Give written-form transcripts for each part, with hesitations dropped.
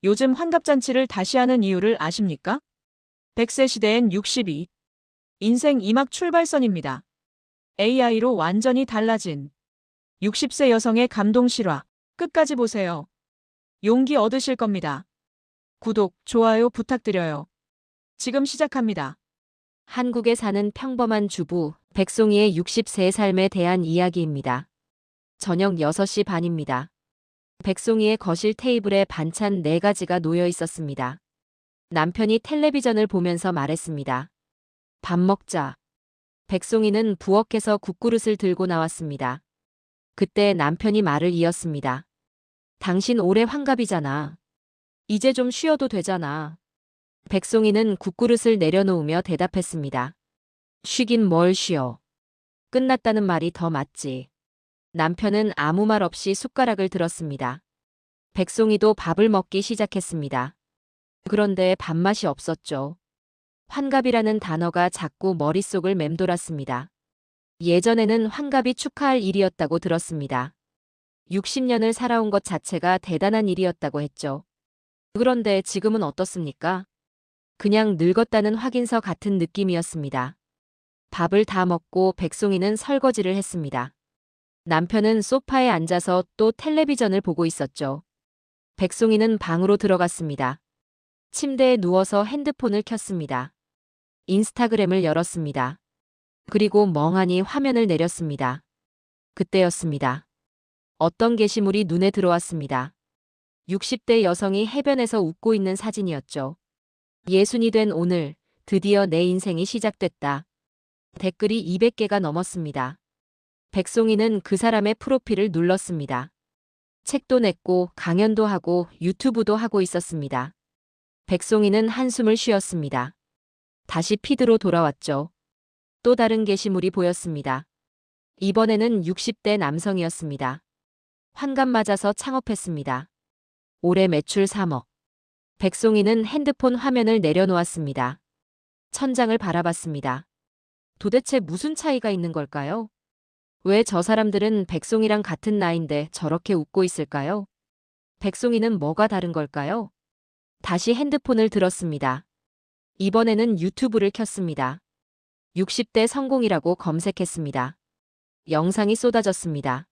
요즘 환갑잔치를 다시 하는 이유를 아십니까? 100세 시대엔 62. 인생 이막 출발선입니다. AI로 완전히 달라진 60세 여성의 감동 실화. 끝까지 보세요. 용기 얻으실 겁니다. 구독, 좋아요 부탁드려요. 지금 시작합니다. 한국에 사는 평범한 주부 백송이의 60세 삶에 대한 이야기입니다. 저녁 6시 반입니다. 백송이의 거실 테이블에 반찬 4가지가 놓여 있었습니다. 남편이 텔레비전을 보면서 말했습니다. 밥 먹자. 백송이는 부엌에서 국그릇을 들고 나왔습니다. 그때 남편이 말을 이었습니다. 당신 올해 환갑이잖아. 이제 좀 쉬어도 되잖아. 백송이는 국그릇을 내려놓으며 대답했습니다. 쉬긴 뭘 쉬어. 끝났다는 말이 더 맞지. 남편은 아무 말 없이 숟가락을 들었습니다. 백송이도 밥을 먹기 시작했습니다. 그런데 밥맛이 없었죠. 환갑이라는 단어가 자꾸 머릿속을 맴돌았습니다. 예전에는 환갑이 축하할 일이었다고 들었습니다. 60년을 살아온 것 자체가 대단한 일이었다고 했죠. 그런데 지금은 어떻습니까? 그냥 늙었다는 확인서 같은 느낌이었습니다. 밥을 다 먹고 백송이는 설거지를 했습니다. 남편은 소파에 앉아서 또 텔레비전을 보고 있었죠. 백송이는 방으로 들어갔습니다. 침대에 누워서 핸드폰을 켰습니다. 인스타그램을 열었습니다. 그리고 멍하니 화면을 내렸습니다. 그때였습니다. 어떤 게시물이 눈에 들어왔습니다. 60대 여성이 해변에서 웃고 있는 사진이었죠. 예순이 된 오늘, 드디어 내 인생이 시작됐다. 댓글이 200개가 넘었습니다. 백송이는 그 사람의 프로필을 눌렀습니다. 책도 냈고 강연도 하고 유튜브도 하고 있었습니다. 백송이는 한숨을 쉬었습니다. 다시 피드로 돌아왔죠. 또 다른 게시물이 보였습니다. 이번에는 60대 남성이었습니다. 환갑 맞아서 창업했습니다. 올해 매출 3억. 백송이는 핸드폰 화면을 내려놓았습니다. 천장을 바라봤습니다. 도대체 무슨 차이가 있는 걸까요? 왜 저 사람들은 백송이랑 같은 나이인데 저렇게 웃고 있을까요? 백송이는 뭐가 다른 걸까요? 다시 핸드폰을 들었습니다. 이번에는 유튜브를 켰습니다. 60대 성공이라고 검색했습니다. 영상이 쏟아졌습니다.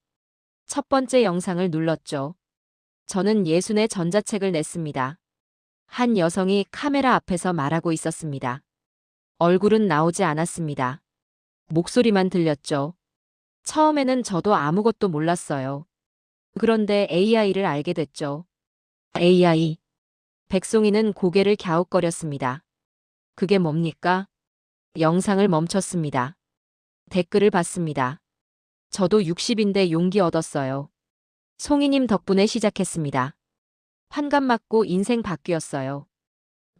첫 번째 영상을 눌렀죠. 저는 예순의 전자책을 냈습니다. 한 여성이 카메라 앞에서 말하고 있었습니다. 얼굴은 나오지 않았습니다. 목소리만 들렸죠. 처음에는 저도 아무것도 몰랐어요. 그런데 AI를 알게 됐죠. AI. 백송이는 고개를 갸웃거렸습니다. 그게 뭡니까? 영상을 멈췄습니다. 댓글을 봤습니다. 저도 60인데 용기 얻었어요. 송이님 덕분에 시작했습니다. 환갑 맞고 인생 바뀌었어요.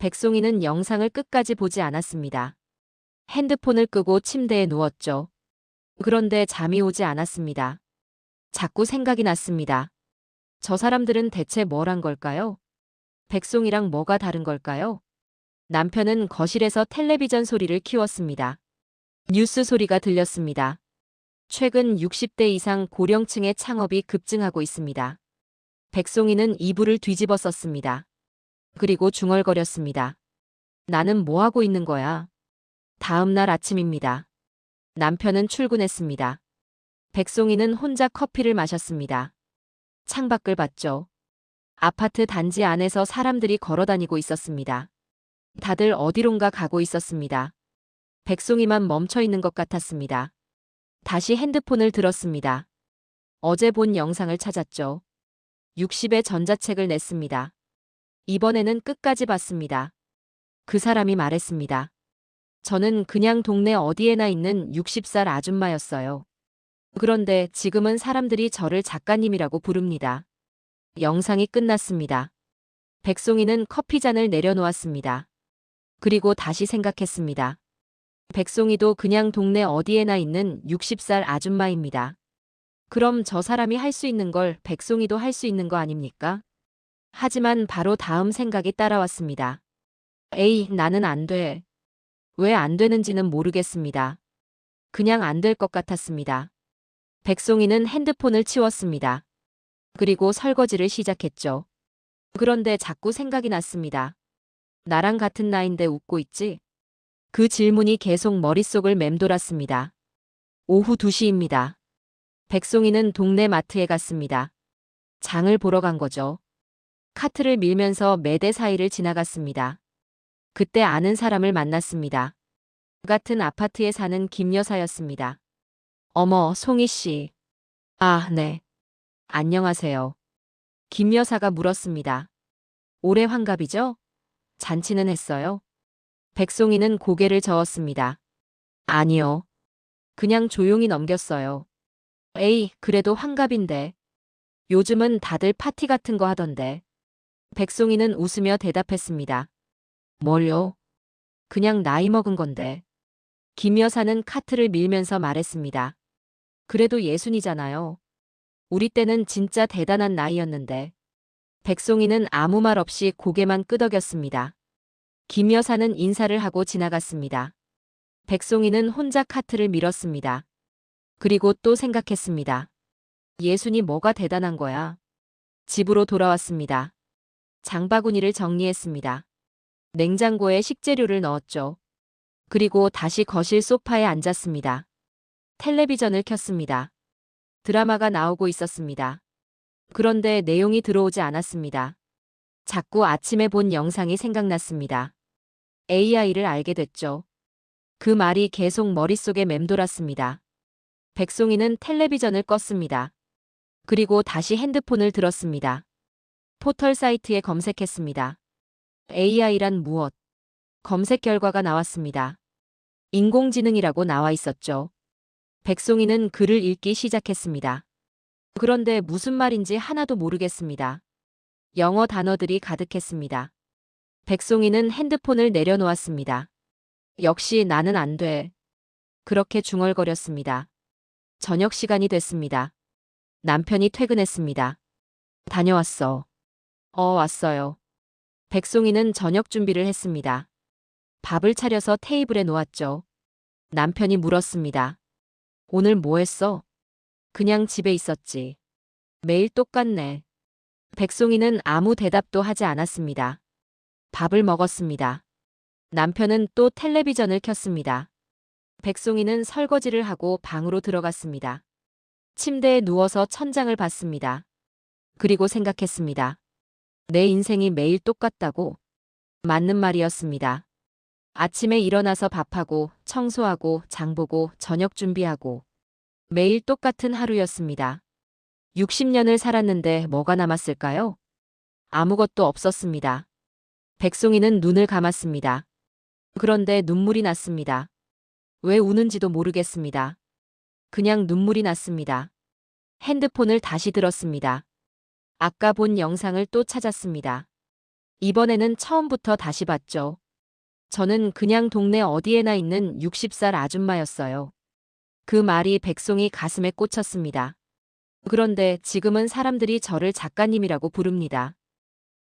백송이는 영상을 끝까지 보지 않았습니다. 핸드폰을 끄고 침대에 누웠죠. 그런데 잠이 오지 않았습니다. 자꾸 생각이 났습니다. 저 사람들은 대체 뭘 한 걸까요? 백송이랑 뭐가 다른 걸까요? 남편은 거실에서 텔레비전 소리를 키웠습니다. 뉴스 소리가 들렸습니다. 최근 60대 이상 고령층의 창업이 급증하고 있습니다. 백송이는 이불을 뒤집어 썼습니다. 그리고 중얼거렸습니다. 나는 뭐 하고 있는 거야? 다음 날 아침입니다. 남편은 출근했습니다. 백송이는 혼자 커피를 마셨습니다. 창밖을 봤죠. 아파트 단지 안에서 사람들이 걸어다니고 있었습니다. 다들 어디론가 가고 있었습니다. 백송이만 멈춰 있는 것 같았습니다. 다시 핸드폰을 들었습니다. 어제 본 영상을 찾았죠. 60의 전자책을 냈습니다. 이번에는 끝까지 봤습니다. 그 사람이 말했습니다. 저는 그냥 동네 어디에나 있는 60살 아줌마였어요. 그런데 지금은 사람들이 저를 작가님이라고 부릅니다. 영상이 끝났습니다. 백송이는 커피잔을 내려놓았습니다. 그리고 다시 생각했습니다. 백송이도 그냥 동네 어디에나 있는 60살 아줌마입니다. 그럼 저 사람이 할 수 있는 걸 백송이도 할 수 있는 거 아닙니까? 하지만 바로 다음 생각이 따라왔습니다. 에이, 나는 안 돼. 왜 안 되는지는 모르겠습니다. 그냥 안 될 것 같았습니다. 백송이는 핸드폰을 치웠습니다. 그리고 설거지를 시작했죠. 그런데 자꾸 생각이 났습니다. 나랑 같은 나이인데 웃고 있지? 그 질문이 계속 머릿속을 맴돌았습니다. 오후 2시입니다. 백송이는 동네 마트에 갔습니다. 장을 보러 간 거죠. 카트를 밀면서 매대 사이를 지나갔습니다. 그때 아는 사람을 만났습니다. 같은 아파트에 사는 김 여사였습니다. 어머, 송이 씨. 아, 네. 안녕하세요. 김 여사가 물었습니다. 올해 환갑이죠? 잔치는 했어요? 백송이는 고개를 저었습니다. 아니요. 그냥 조용히 넘겼어요. 에이, 그래도 환갑인데. 요즘은 다들 파티 같은 거 하던데. 백송이는 웃으며 대답했습니다. 뭘요? 그냥 나이 먹은 건데. 김 여사는 카트를 밀면서 말했습니다. 그래도 예순이잖아요. 우리 때는 진짜 대단한 나이였는데. 백송이는 아무 말 없이 고개만 끄덕였습니다. 김 여사는 인사를 하고 지나갔습니다. 백송이는 혼자 카트를 밀었습니다. 그리고 또 생각했습니다. 예순이 뭐가 대단한 거야? 집으로 돌아왔습니다. 장바구니를 정리했습니다. 냉장고에 식재료를 넣었죠. 그리고 다시 거실 소파에 앉았습니다. 텔레비전을 켰습니다. 드라마가 나오고 있었습니다. 그런데 내용이 들어오지 않았습니다. 자꾸 아침에 본 영상이 생각났습니다. AI를 알게 됐죠. 그 말이 계속 머릿속에 맴돌았습니다. 백송이는 텔레비전을 껐습니다. 그리고 다시 핸드폰을 들었습니다. 포털 사이트에 검색했습니다. AI란 무엇? 검색 결과가 나왔습니다. 인공지능이라고 나와 있었죠. 백송이는 글을 읽기 시작했습니다. 그런데 무슨 말인지 하나도 모르겠습니다. 영어 단어들이 가득했습니다. 백송이는 핸드폰을 내려놓았습니다. 역시 나는 안 돼. 그렇게 중얼거렸습니다. 저녁 시간이 됐습니다. 남편이 퇴근했습니다. 다녀왔어. 왔어요. 백송이는 저녁 준비를 했습니다. 밥을 차려서 테이블에 놓았죠. 남편이 물었습니다. 오늘 뭐 했어? 그냥 집에 있었지. 매일 똑같네. 백송이는 아무 대답도 하지 않았습니다. 밥을 먹었습니다. 남편은 또 텔레비전을 켰습니다. 백송이는 설거지를 하고 방으로 들어갔습니다. 침대에 누워서 천장을 봤습니다. 그리고 생각했습니다. 내 인생이 매일 똑같다고? 맞는 말이었습니다. 아침에 일어나서 밥하고, 청소하고, 장보고, 저녁 준비하고. 매일 똑같은 하루였습니다. 60년을 살았는데 뭐가 남았을까요? 아무것도 없었습니다. 백송이는 눈을 감았습니다. 그런데 눈물이 났습니다. 왜 우는지도 모르겠습니다. 그냥 눈물이 났습니다. 핸드폰을 다시 들었습니다. 아까 본 영상을 또 찾았습니다. 이번에는 처음부터 다시 봤죠. 저는 그냥 동네 어디에나 있는 60살 아줌마였어요. 그 말이 백송이 가슴에 꽂혔습니다. 그런데 지금은 사람들이 저를 작가님이라고 부릅니다.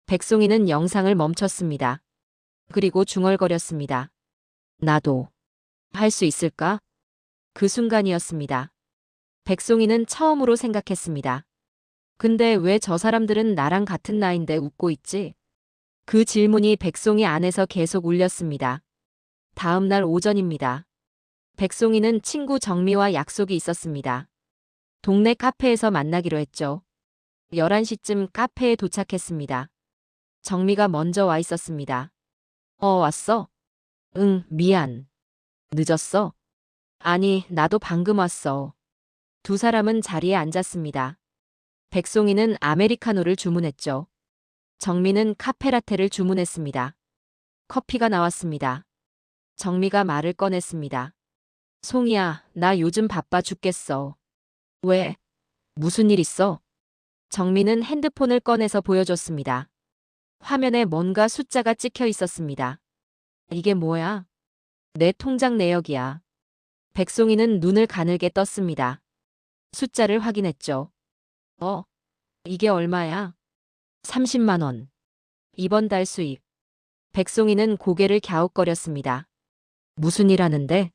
백송이는 영상을 멈췄습니다. 그리고 중얼거렸습니다. 나도 할 수 있을까? 그 순간이었습니다. 백송이는 처음으로 생각했습니다. 근데 왜 저 사람들은 나랑 같은 나이인데 웃고 있지? 그 질문이 백송이 안에서 계속 울렸습니다. 다음 날 오전입니다. 백송이는 친구 정미와 약속이 있었습니다. 동네 카페에서 만나기로 했죠. 11시쯤 카페에 도착했습니다. 정미가 먼저 와 있었습니다. 왔어? 응, 미안. 늦었어? 아니, 나도 방금 왔어. 두 사람은 자리에 앉았습니다. 백송이는 아메리카노를 주문했죠. 정미는 카페라테를 주문했습니다. 커피가 나왔습니다. 정미가 말을 꺼냈습니다. 송이야, 나 요즘 바빠 죽겠어. 왜? 무슨 일 있어? 정미는 핸드폰을 꺼내서 보여줬습니다. 화면에 뭔가 숫자가 찍혀 있었습니다. 이게 뭐야? 내 통장 내역이야. 백송이는 눈을 가늘게 떴습니다. 숫자를 확인했죠. 이게 얼마야? 30만 원. 이번 달 수입. 백송이는 고개를 갸웃거렸습니다. 무슨 일 하는데?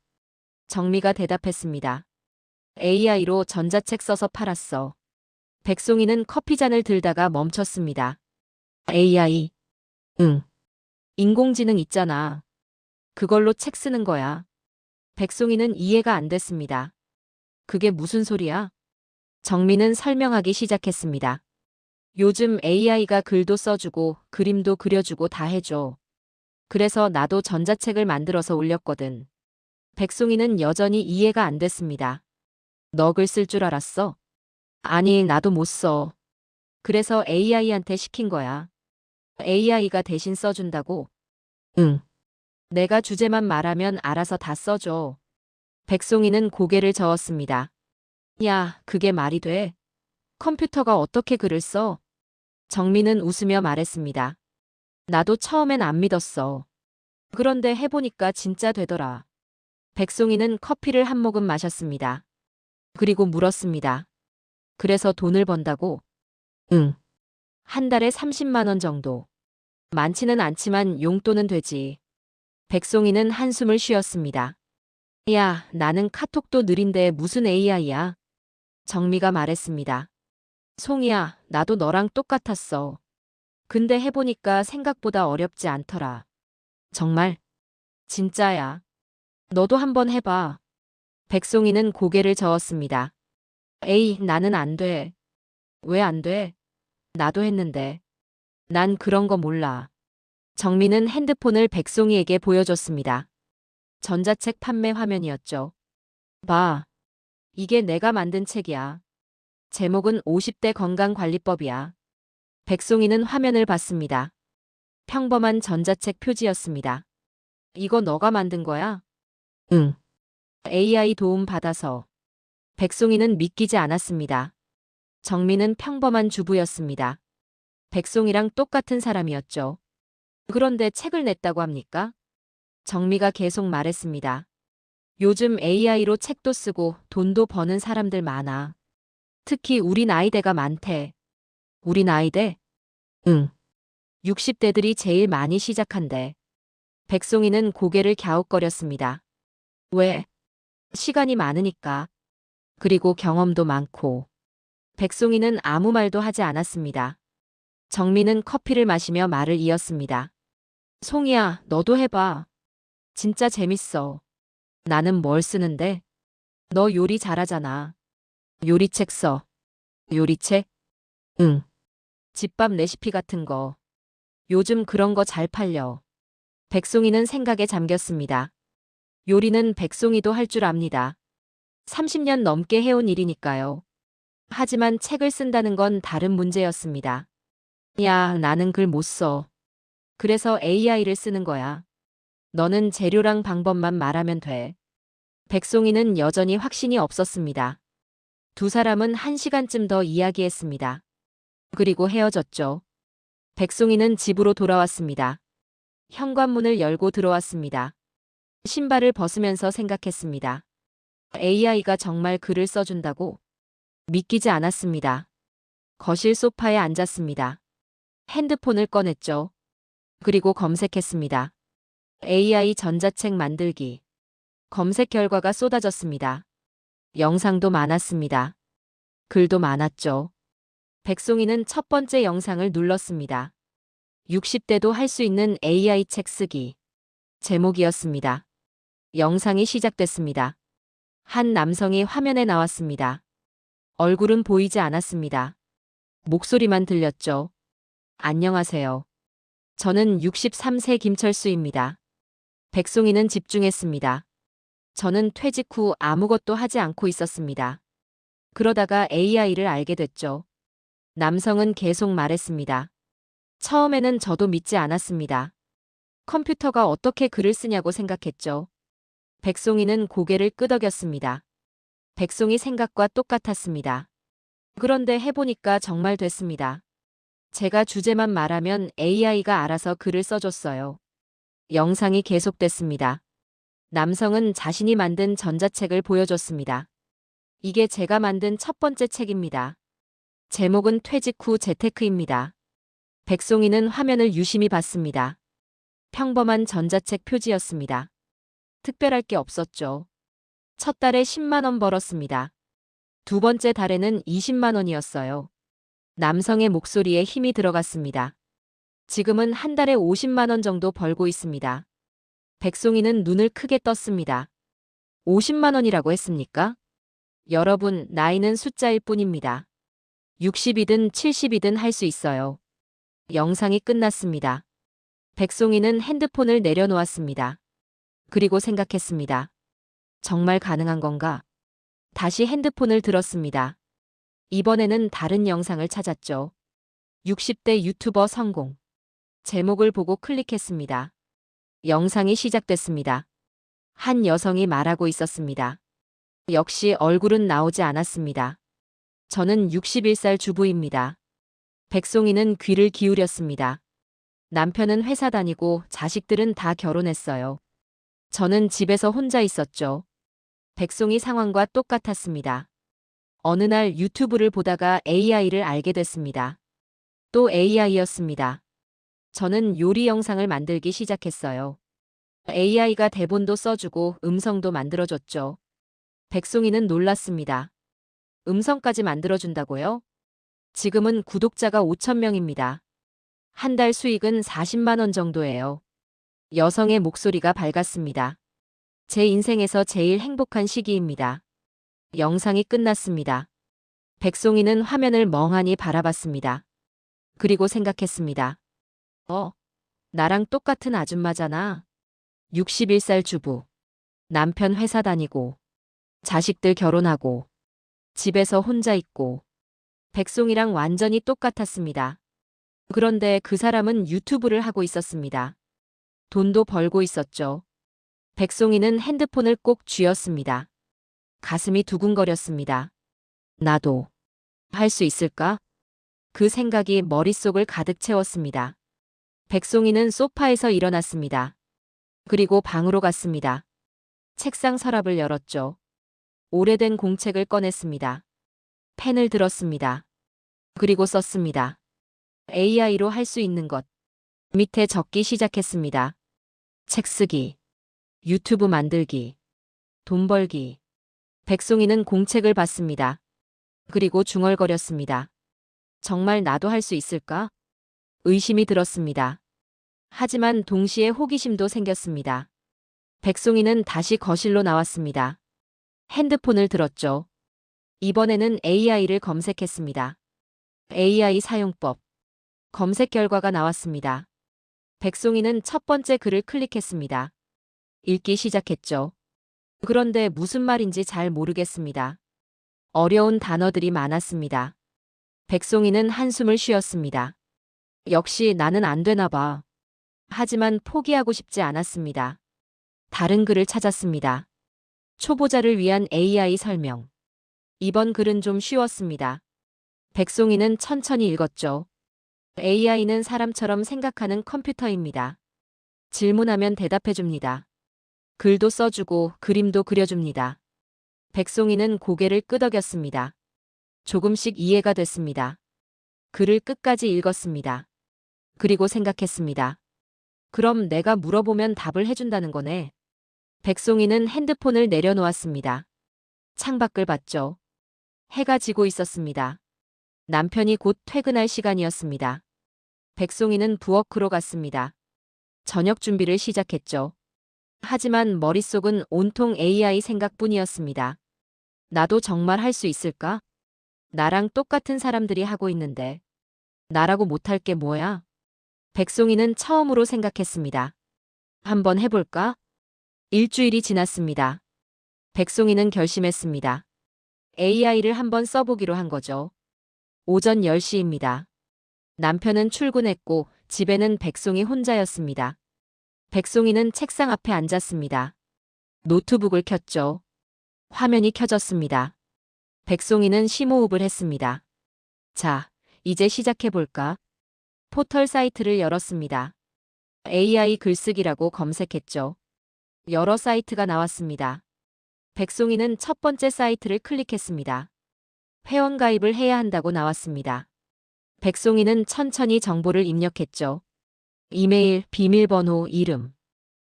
정미가 대답했습니다. AI로 전자책 써서 팔았어. 백송이는 커피잔을 들다가 멈췄습니다. AI. 응. 인공지능 있잖아. 그걸로 책 쓰는 거야. 백송이는 이해가 안 됐습니다. 그게 무슨 소리야? 정민은 설명하기 시작했습니다. 요즘 AI가 글도 써주고 그림도 그려주고 다 해줘. 그래서 나도 전자책을 만들어서 올렸거든. 백송이는 여전히 이해가 안 됐습니다. 너 글 쓸 줄 알았어? 아니, 나도 못 써. 그래서 AI한테 시킨 거야. AI가 대신 써준다고? 응. 내가 주제만 말하면 알아서 다 써줘. 백송이는 고개를 저었습니다. 야, 그게 말이 돼? 컴퓨터가 어떻게 글을 써? 정민은 웃으며 말했습니다. 나도 처음엔 안 믿었어. 그런데 해보니까 진짜 되더라. 백송이는 커피를 한 모금 마셨습니다. 그리고 물었습니다. 그래서 돈을 번다고? 응. 한 달에 30만 원 정도. 많지는 않지만 용돈은 되지. 백송이는 한숨을 쉬었습니다. 야, 나는 카톡도 느린데 무슨 AI야? 정미가 말했습니다. 송이야, 나도 너랑 똑같았어. 근데 해보니까 생각보다 어렵지 않더라. 정말? 진짜야. 너도 한번 해봐. 백송이는 고개를 저었습니다. 에이, 나는 안 돼. 왜 안 돼? 나도 했는데. 난 그런 거 몰라. 정민은 핸드폰을 백송이에게 보여줬습니다. 전자책 판매 화면이었죠. 봐. 이게 내가 만든 책이야. 제목은 50대 건강관리법이야. 백송이는 화면을 봤습니다. 평범한 전자책 표지였습니다. 이거 너가 만든 거야? 응. AI 도움 받아서. 백송이는 믿기지 않았습니다. 정민은 평범한 주부였습니다. 백송이랑 똑같은 사람이었죠. 그런데 책을 냈다고 합니까? 정미가 계속 말했습니다. 요즘 AI로 책도 쓰고 돈도 버는 사람들 많아. 특히 우리 나이대가 많대. 우리 나이대? 응. 60대들이 제일 많이 시작한대. 백송이는 고개를 갸웃거렸습니다. 왜? 시간이 많으니까. 그리고 경험도 많고. 백송이는 아무 말도 하지 않았습니다. 정민은 커피를 마시며 말을 이었습니다. 송이야, 너도 해봐. 진짜 재밌어. 나는 뭘 쓰는데? 너 요리 잘하잖아. 요리책 써. 요리책? 응. 집밥 레시피 같은 거. 요즘 그런 거 잘 팔려. 백송이는 생각에 잠겼습니다. 요리는 백송이도 할 줄 압니다. 30년 넘게 해온 일이니까요. 하지만 책을 쓴다는 건 다른 문제였습니다. 야, 나는 글 못 써. 그래서 AI를 쓰는 거야. 너는 재료랑 방법만 말하면 돼. 백송이는 여전히 확신이 없었습니다. 두 사람은 1시간쯤 더 이야기했습니다. 그리고 헤어졌죠. 백송이는 집으로 돌아왔습니다. 현관문을 열고 들어왔습니다. 신발을 벗으면서 생각했습니다. AI가 정말 글을 써준다고? 믿기지 않았습니다. 거실 소파에 앉았습니다. 핸드폰을 꺼냈죠. 그리고 검색했습니다. AI 전자책 만들기. 검색 결과가 쏟아졌습니다. 영상도 많았습니다. 글도 많았죠. 백송이는 첫 번째 영상을 눌렀습니다. 60대도 할 수 있는 AI 책 쓰기. 제목이었습니다. 영상이 시작됐습니다. 한 남성이 화면에 나왔습니다. 얼굴은 보이지 않았습니다. 목소리만 들렸죠. 안녕하세요. 저는 63세 김철수입니다. 백송이는 집중했습니다. 저는 퇴직 후 아무것도 하지 않고 있었습니다. 그러다가 AI를 알게 됐죠. 남성은 계속 말했습니다. 처음에는 저도 믿지 않았습니다. 컴퓨터가 어떻게 글을 쓰냐고 생각했죠. 백송이는 고개를 끄덕였습니다. 백송이 생각과 똑같았습니다. 그런데 해보니까 정말 됐습니다. 제가 주제만 말하면 AI가 알아서 글을 써줬어요. 영상이 계속됐습니다. 남성은 자신이 만든 전자책을 보여줬습니다. 이게 제가 만든 첫 번째 책입니다. 제목은 퇴직 후 재테크입니다. 백송이는 화면을 유심히 봤습니다. 평범한 전자책 표지였습니다. 특별할 게 없었죠. 첫 달에 10만 원 벌었습니다. 두 번째 달에는 20만 원이었어요. 남성의 목소리에 힘이 들어갔습니다. 지금은 한 달에 50만 원 정도 벌고 있습니다. 백송이는 눈을 크게 떴습니다. 50만 원이라고 했습니까? 여러분, 나이는 숫자일 뿐입니다. 60이든 70이든 할 수 있어요. 영상이 끝났습니다. 백송이는 핸드폰을 내려놓았습니다. 그리고 생각했습니다. 정말 가능한 건가? 다시 핸드폰을 들었습니다. 이번에는 다른 영상을 찾았죠. 60대 유튜버 성공. 제목을 보고 클릭했습니다. 영상이 시작됐습니다. 한 여성이 말하고 있었습니다. 역시 얼굴은 나오지 않았습니다. 저는 61살 주부입니다. 백송이는 귀를 기울였습니다. 남편은 회사 다니고 자식들은 다 결혼했어요. 저는 집에서 혼자 있었죠. 백송이 상황과 똑같았습니다. 어느 날 유튜브를 보다가 AI를 알게 됐습니다. 또 AI였습니다. 저는 요리 영상을 만들기 시작했어요. AI가 대본도 써주고 음성도 만들어줬죠. 백송이는 놀랐습니다. 음성까지 만들어준다고요? 지금은 구독자가 5천 명입니다. 한 달 수익은 40만 원 정도예요. 여성의 목소리가 밝았습니다. 제 인생에서 제일 행복한 시기입니다. 영상이 끝났습니다. 백송이는 화면을 멍하니 바라봤습니다. 그리고 생각했습니다. 나랑 똑같은 아줌마잖아. 61살 주부. 남편 회사 다니고, 자식들 결혼하고, 집에서 혼자 있고, 백송이랑 완전히 똑같았습니다. 그런데 그 사람은 유튜브를 하고 있었습니다. 돈도 벌고 있었죠. 백송이는 핸드폰을 꼭 쥐었습니다. 가슴이 두근거렸습니다. 나도 할 수 있을까? 그 생각이 머릿속을 가득 채웠습니다. 백송이는 소파에서 일어났습니다. 그리고 방으로 갔습니다. 책상 서랍을 열었죠. 오래된 공책을 꺼냈습니다. 펜을 들었습니다. 그리고 썼습니다. AI로 할 수 있는 것. 밑에 적기 시작했습니다. 책 쓰기, 유튜브 만들기, 돈 벌기. 백송이는 공책을 봤습니다. 그리고 중얼거렸습니다. 정말 나도 할 수 있을까? 의심이 들었습니다. 하지만 동시에 호기심도 생겼습니다. 백송이는 다시 거실로 나왔습니다. 핸드폰을 들었죠. 이번에는 AI를 검색했습니다. AI 사용법. 검색 결과가 나왔습니다. 백송이는 첫 번째 글을 클릭했습니다. 읽기 시작했죠. 그런데 무슨 말인지 잘 모르겠습니다. 어려운 단어들이 많았습니다. 백송이는 한숨을 쉬었습니다. 역시 나는 안 되나 봐. 하지만 포기하고 싶지 않았습니다. 다른 글을 찾았습니다. 초보자를 위한 AI 설명. 이번 글은 좀 쉬웠습니다. 백송이는 천천히 읽었죠. AI는 사람처럼 생각하는 컴퓨터입니다. 질문하면 대답해줍니다. 글도 써주고 그림도 그려줍니다. 백송이는 고개를 끄덕였습니다. 조금씩 이해가 됐습니다. 글을 끝까지 읽었습니다. 그리고 생각했습니다. 그럼 내가 물어보면 답을 해준다는 거네. 백송이는 핸드폰을 내려놓았습니다. 창밖을 봤죠. 해가 지고 있었습니다. 남편이 곧 퇴근할 시간이었습니다. 백송이는 부엌으로 갔습니다. 저녁 준비를 시작했죠. 하지만 머릿속은 온통 AI 생각뿐이었습니다. 나도 정말 할 수 있을까? 나랑 똑같은 사람들이 하고 있는데. 나라고 못할 게 뭐야? 백송이는 처음으로 생각했습니다. 한번 해볼까? 일주일이 지났습니다. 백송이는 결심했습니다. AI를 한번 써보기로 한 거죠. 오전 10시입니다. 남편은 출근했고 집에는 백송이 혼자였습니다. 백송이는 책상 앞에 앉았습니다. 노트북을 켰죠. 화면이 켜졌습니다. 백송이는 심호흡을 했습니다. 자, 이제 시작해볼까? 포털 사이트를 열었습니다. AI 글쓰기라고 검색했죠. 여러 사이트가 나왔습니다. 백송이는 첫 번째 사이트를 클릭했습니다. 회원가입을 해야 한다고 나왔습니다. 백송이는 천천히 정보를 입력했죠. 이메일, 비밀번호, 이름.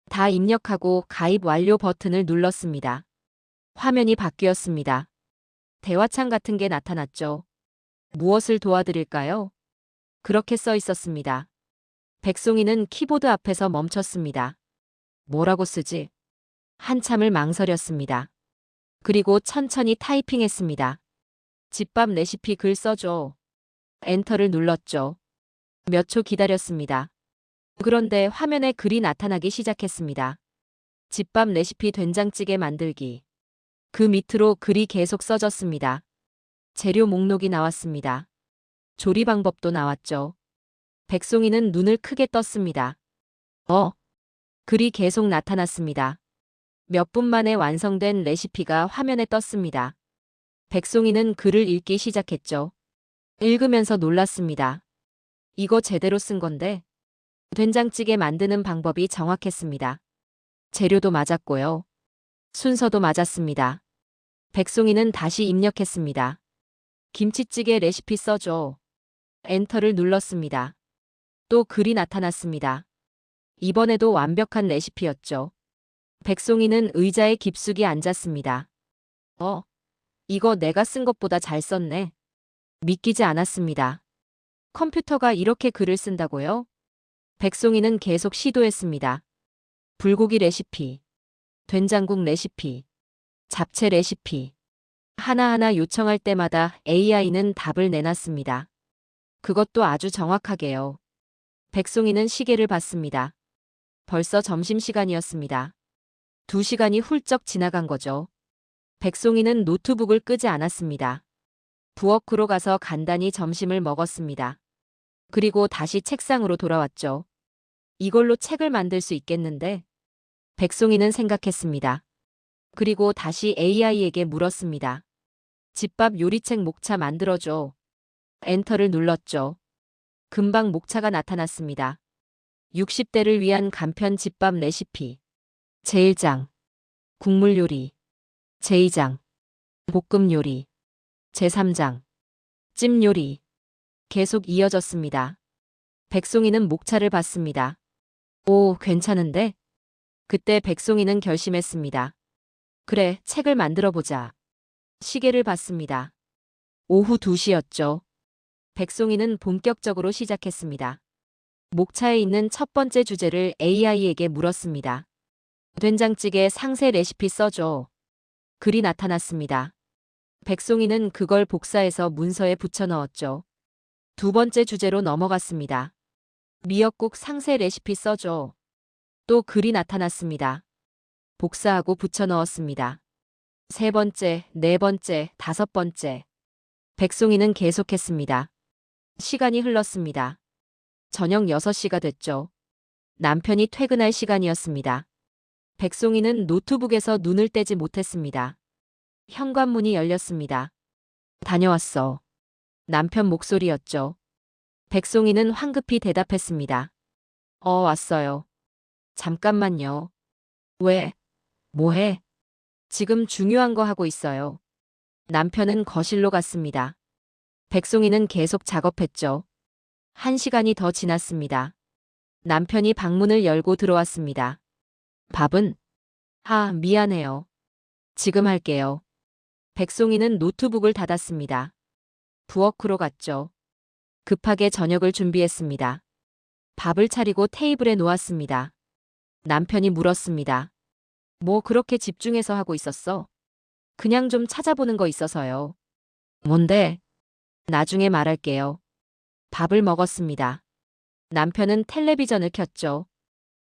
다 입력하고 가입 완료 버튼을 눌렀습니다. 화면이 바뀌었습니다. 대화창 같은 게 나타났죠. 무엇을 도와드릴까요? 그렇게 써 있었습니다. 백송이는 키보드 앞에서 멈췄습니다. 뭐라고 쓰지? 한참을 망설였습니다. 그리고 천천히 타이핑했습니다. 집밥 레시피 글 써줘. 엔터를 눌렀죠. 몇 초 기다렸습니다. 그런데 화면에 글이 나타나기 시작했습니다. 집밥 레시피 된장찌개 만들기. 그 밑으로 글이 계속 써졌습니다. 재료 목록이 나왔습니다. 조리 방법도 나왔죠. 백송이는 눈을 크게 떴습니다. 글이 계속 나타났습니다. 몇 분 만에 완성된 레시피가 화면에 떴습니다. 백송이는 글을 읽기 시작했죠. 읽으면서 놀랐습니다. 이거 제대로 쓴 건데. 된장찌개 만드는 방법이 정확했습니다. 재료도 맞았고요. 순서도 맞았습니다. 백송이는 다시 입력했습니다. 김치찌개 레시피 써줘. 엔터를 눌렀습니다. 또 글이 나타났습니다. 이번에도 완벽한 레시피였죠. 백송이는 의자에 깊숙이 앉았습니다. 이거 내가 쓴 것보다 잘 썼네. 믿기지 않았습니다. 컴퓨터가 이렇게 글을 쓴다고요? 백송이는 계속 시도했습니다. 불고기 레시피, 된장국 레시피, 잡채 레시피. 하나하나 요청할 때마다 AI는 답을 내놨습니다. 그것도 아주 정확하게요. 백송이는 시계를 봤습니다. 벌써 점심시간이었습니다. 2시간이 훌쩍 지나간 거죠. 백송이는 노트북을 끄지 않았습니다. 부엌으로 가서 간단히 점심을 먹었습니다. 그리고 다시 책상으로 돌아왔죠. 이걸로 책을 만들 수 있겠는데? 백송이는 생각했습니다. 그리고 다시 AI에게 물었습니다. 집밥 요리책 목차 만들어줘. 엔터를 눌렀죠. 금방 목차가 나타났습니다. 60대를 위한 간편 집밥 레시피. 제1장. 국물 요리. 제2장. 볶음 요리. 제3장. 찜 요리. 계속 이어졌습니다. 백송이는 목차를 봤습니다. 오, 괜찮은데? 그때 백송이는 결심했습니다. 그래, 책을 만들어 보자. 시계를 봤습니다. 오후 2시였죠. 백송이는 본격적으로 시작했습니다. 목차에 있는 첫 번째 주제를 AI에게 물었습니다. 된장찌개 상세 레시피 써줘. 글이 나타났습니다. 백송이는 그걸 복사해서 문서에 붙여 넣었죠. 두 번째 주제로 넘어갔습니다. 미역국 상세 레시피 써줘. 또 글이 나타났습니다. 복사하고 붙여 넣었습니다. 세 번째, 네 번째, 다섯 번째. 백송이는 계속했습니다. 시간이 흘렀습니다. 저녁 6시가 됐죠. 남편이 퇴근할 시간이었습니다. 백송이는 노트북에서 눈을 떼지 못했습니다. 현관문이 열렸습니다. 다녀왔어. 남편 목소리였죠. 백송이는 황급히 대답했습니다. 왔어요. 잠깐만요. 왜? 뭐해? 지금 중요한 거 하고 있어요. 남편은 거실로 갔습니다. 백송이는 계속 작업했죠. 1시간이 더 지났습니다. 남편이 방문을 열고 들어왔습니다. 밥은? 미안해요. 지금 할게요. 백송이는 노트북을 닫았습니다. 부엌으로 갔죠. 급하게 저녁을 준비했습니다. 밥을 차리고 테이블에 놓았습니다. 남편이 물었습니다. 뭐 그렇게 집중해서 하고 있었어? 그냥 좀 찾아보는 거 있어서요. 뭔데? 나중에 말할게요. 밥을 먹었습니다. 남편은 텔레비전을 켰죠.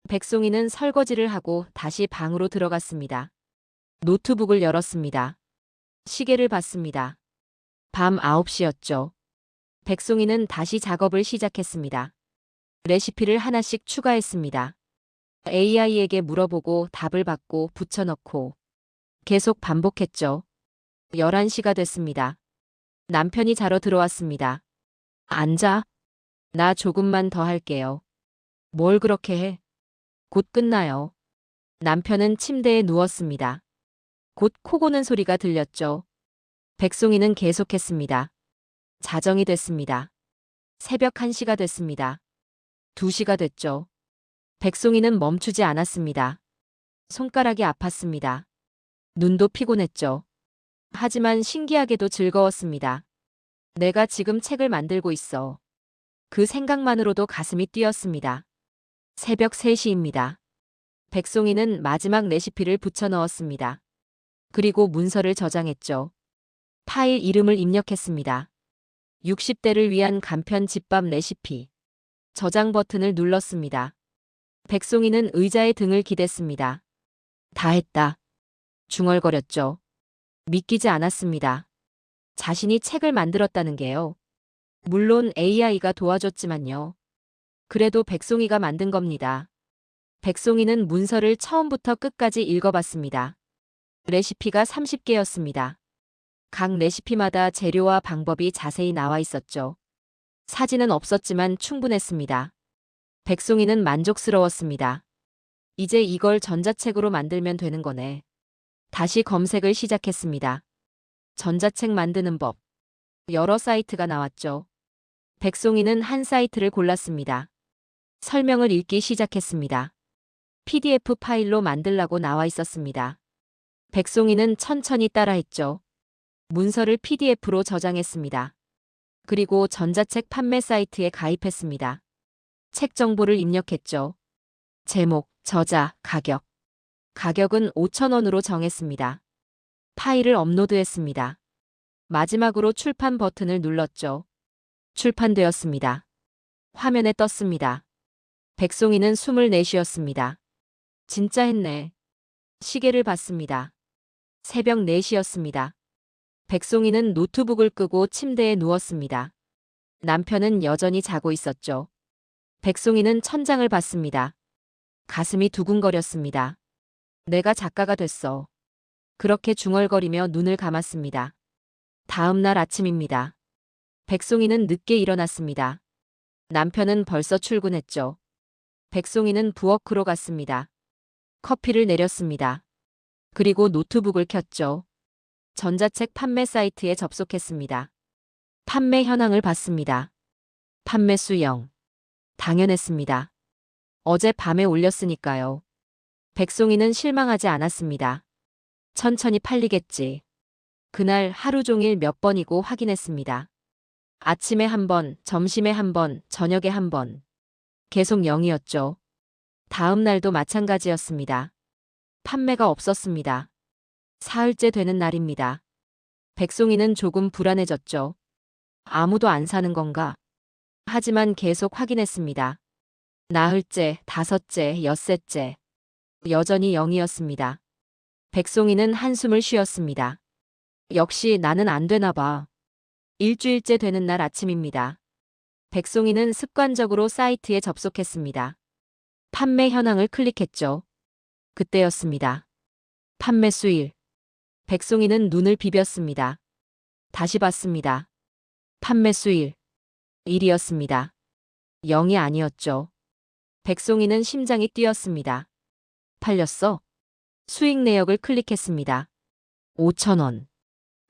백송이는 설거지를 하고 다시 방으로 들어갔습니다. 노트북을 열었습니다. 시계를 봤습니다. 밤 9시였죠. 백송이는 다시 작업을 시작했습니다. 레시피를 하나씩 추가했습니다. AI에게 물어보고 답을 받고 붙여넣고 계속 반복했죠. 11시가 됐습니다. 남편이 자러 들어왔습니다. 앉아. 나 조금만 더 할게요. 뭘 그렇게 해? 곧 끝나요. 남편은 침대에 누웠습니다. 곧 코 고는 소리가 들렸죠. 백송이는 계속했습니다. 자정이 됐습니다. 새벽 1시가 됐습니다. 2시가 됐죠. 백송이는 멈추지 않았습니다. 손가락이 아팠습니다. 눈도 피곤했죠. 하지만 신기하게도 즐거웠습니다. 내가 지금 책을 만들고 있어. 그 생각만으로도 가슴이 뛰었습니다. 새벽 3시입니다. 백송이는 마지막 레시피를 붙여 넣었습니다. 그리고 문서를 저장했죠. 파일 이름을 입력했습니다. 60대를 위한 간편 집밥 레시피. 저장 버튼을 눌렀습니다. 백송이는 의자에 등을 기댔습니다. 다 했다. 중얼거렸죠. 믿기지 않았습니다. 자신이 책을 만들었다는 게요. 물론 AI가 도와줬지만요. 그래도 백송이가 만든 겁니다. 백송이는 문서를 처음부터 끝까지 읽어봤습니다. 레시피가 30개였습니다. 각 레시피마다 재료와 방법이 자세히 나와 있었죠. 사진은 없었지만 충분했습니다. 백송이는 만족스러웠습니다. 이제 이걸 전자책으로 만들면 되는 거네. 다시 검색을 시작했습니다. 전자책 만드는 법. 여러 사이트가 나왔죠. 백송이는 한 사이트를 골랐습니다. 설명을 읽기 시작했습니다. PDF 파일로 만들라고 나와 있었습니다. 백송이는 천천히 따라했죠. 문서를 PDF로 저장했습니다. 그리고 전자책 판매 사이트에 가입했습니다. 책 정보를 입력했죠. 제목, 저자, 가격. 가격은 5,000원으로 정했습니다. 파일을 업로드했습니다. 마지막으로 출판 버튼을 눌렀죠. 출판되었습니다. 화면에 떴습니다. 백송이는 숨을 내쉬었습니다. 진짜 했네. 시계를 봤습니다. 새벽 4시였습니다. 백송이는 노트북을 끄고 침대에 누웠습니다. 남편은 여전히 자고 있었죠. 백송이는 천장을 봤습니다. 가슴이 두근거렸습니다. 내가 작가가 됐어. 그렇게 중얼거리며 눈을 감았습니다. 다음 날 아침입니다. 백송이는 늦게 일어났습니다. 남편은 벌써 출근했죠. 백송이는 부엌으로 갔습니다. 커피를 내렸습니다. 그리고 노트북을 켰죠. 전자책 판매 사이트에 접속했습니다. 판매 현황을 봤습니다. 판매 수 0. 당연했습니다. 어제 밤에 올렸으니까요. 백송이는 실망하지 않았습니다. 천천히 팔리겠지. 그날 하루 종일 몇 번이고 확인했습니다. 아침에 한 번, 점심에 한 번, 저녁에 한 번. 계속 0이었죠. 다음 날도 마찬가지였습니다. 판매가 없었습니다. 사흘째 되는 날입니다. 백송이는 조금 불안해졌죠. 아무도 안 사는 건가? 하지만 계속 확인했습니다. 나흘째, 다섯째, 엿새째. 여전히 0이었습니다. 백송이는 한숨을 쉬었습니다. 역시 나는 안 되나 봐. 일주일째 되는 날 아침입니다. 백송이는 습관적으로 사이트에 접속했습니다. 판매 현황을 클릭했죠. 그때였습니다. 판매 수 1. 백송이는 눈을 비볐습니다. 다시 봤습니다. 판매 수 1. 1이었습니다. 0이 아니었죠. 백송이는 심장이 뛰었습니다. 팔렸어? 수익 내역을 클릭했습니다. 5,000원.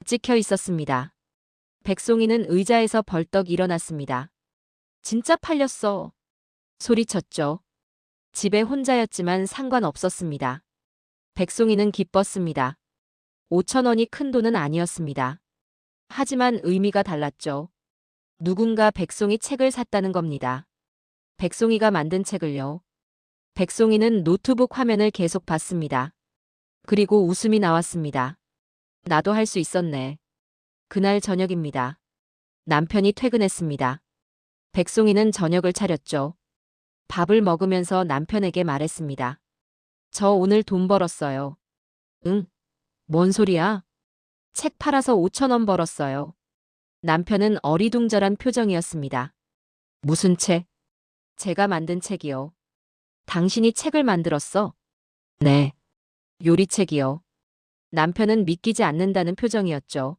찍혀 있었습니다. 백송이는 의자에서 벌떡 일어났습니다. 진짜 팔렸어. 소리쳤죠. 집에 혼자였지만 상관없었습니다. 백송이는 기뻤습니다. 5,000원이 큰 돈은 아니었습니다. 하지만 의미가 달랐죠. 누군가 백송이 책을 샀다는 겁니다. 백송이가 만든 책을요. 백송이는 노트북 화면을 계속 봤습니다. 그리고 웃음이 나왔습니다. 나도 할 수 있었네. 그날 저녁입니다. 남편이 퇴근했습니다. 백송이는 저녁을 차렸죠. 밥을 먹으면서 남편에게 말했습니다. 저 오늘 돈 벌었어요. 응? 뭔 소리야? 책 팔아서 5,000원 벌었어요. 남편은 어리둥절한 표정이었습니다. 무슨 책? 제가 만든 책이요. 당신이 책을 만들었어? 네. 요리책이요. 남편은 믿기지 않는다는 표정이었죠.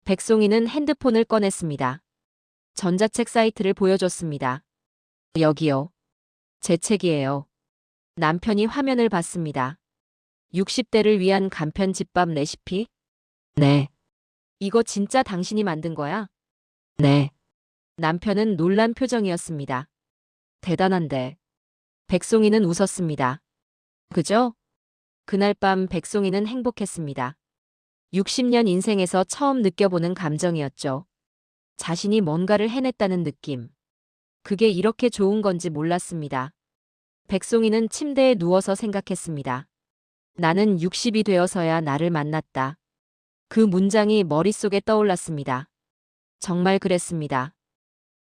백송이는 핸드폰을 꺼냈습니다. 전자책 사이트를 보여줬습니다. 여기요. 제 책이에요. 남편이 화면을 봤습니다. 60대를 위한 간편 집밥 레시피? 네. 이거 진짜 당신이 만든 거야? 네. 남편은 놀란 표정이었습니다. 대단한데. 백송이는 웃었습니다. 그죠? 그날 밤 백송이는 행복했습니다. 60년 인생에서 처음 느껴보는 감정이었죠. 자신이 뭔가를 해냈다는 느낌. 그게 이렇게 좋은 건지 몰랐습니다. 백송이는 침대에 누워서 생각했습니다. 나는 60이 되어서야 나를 만났다. 그 문장이 머릿속에 떠올랐습니다. 정말 그랬습니다.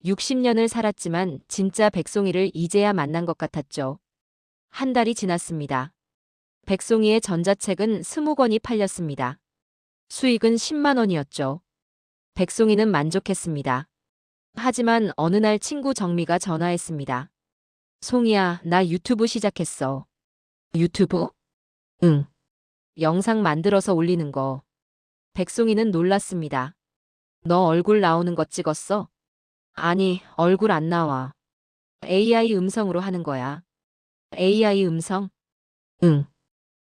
60년을 살았지만 진짜 백송이를 이제야 만난 것 같았죠. 한 달이 지났습니다. 백송이의 전자책은 20권이 팔렸습니다. 수익은 10만 원이었죠. 백송이는 만족했습니다. 하지만 어느 날 친구 정미가 전화했습니다. 송이야, 나 유튜브 시작했어. 유튜브? 응. 영상 만들어서 올리는 거. 백송이는 놀랐습니다. 너 얼굴 나오는 거 찍었어? 아니, 얼굴 안 나와. AI 음성으로 하는 거야. AI 음성? 응.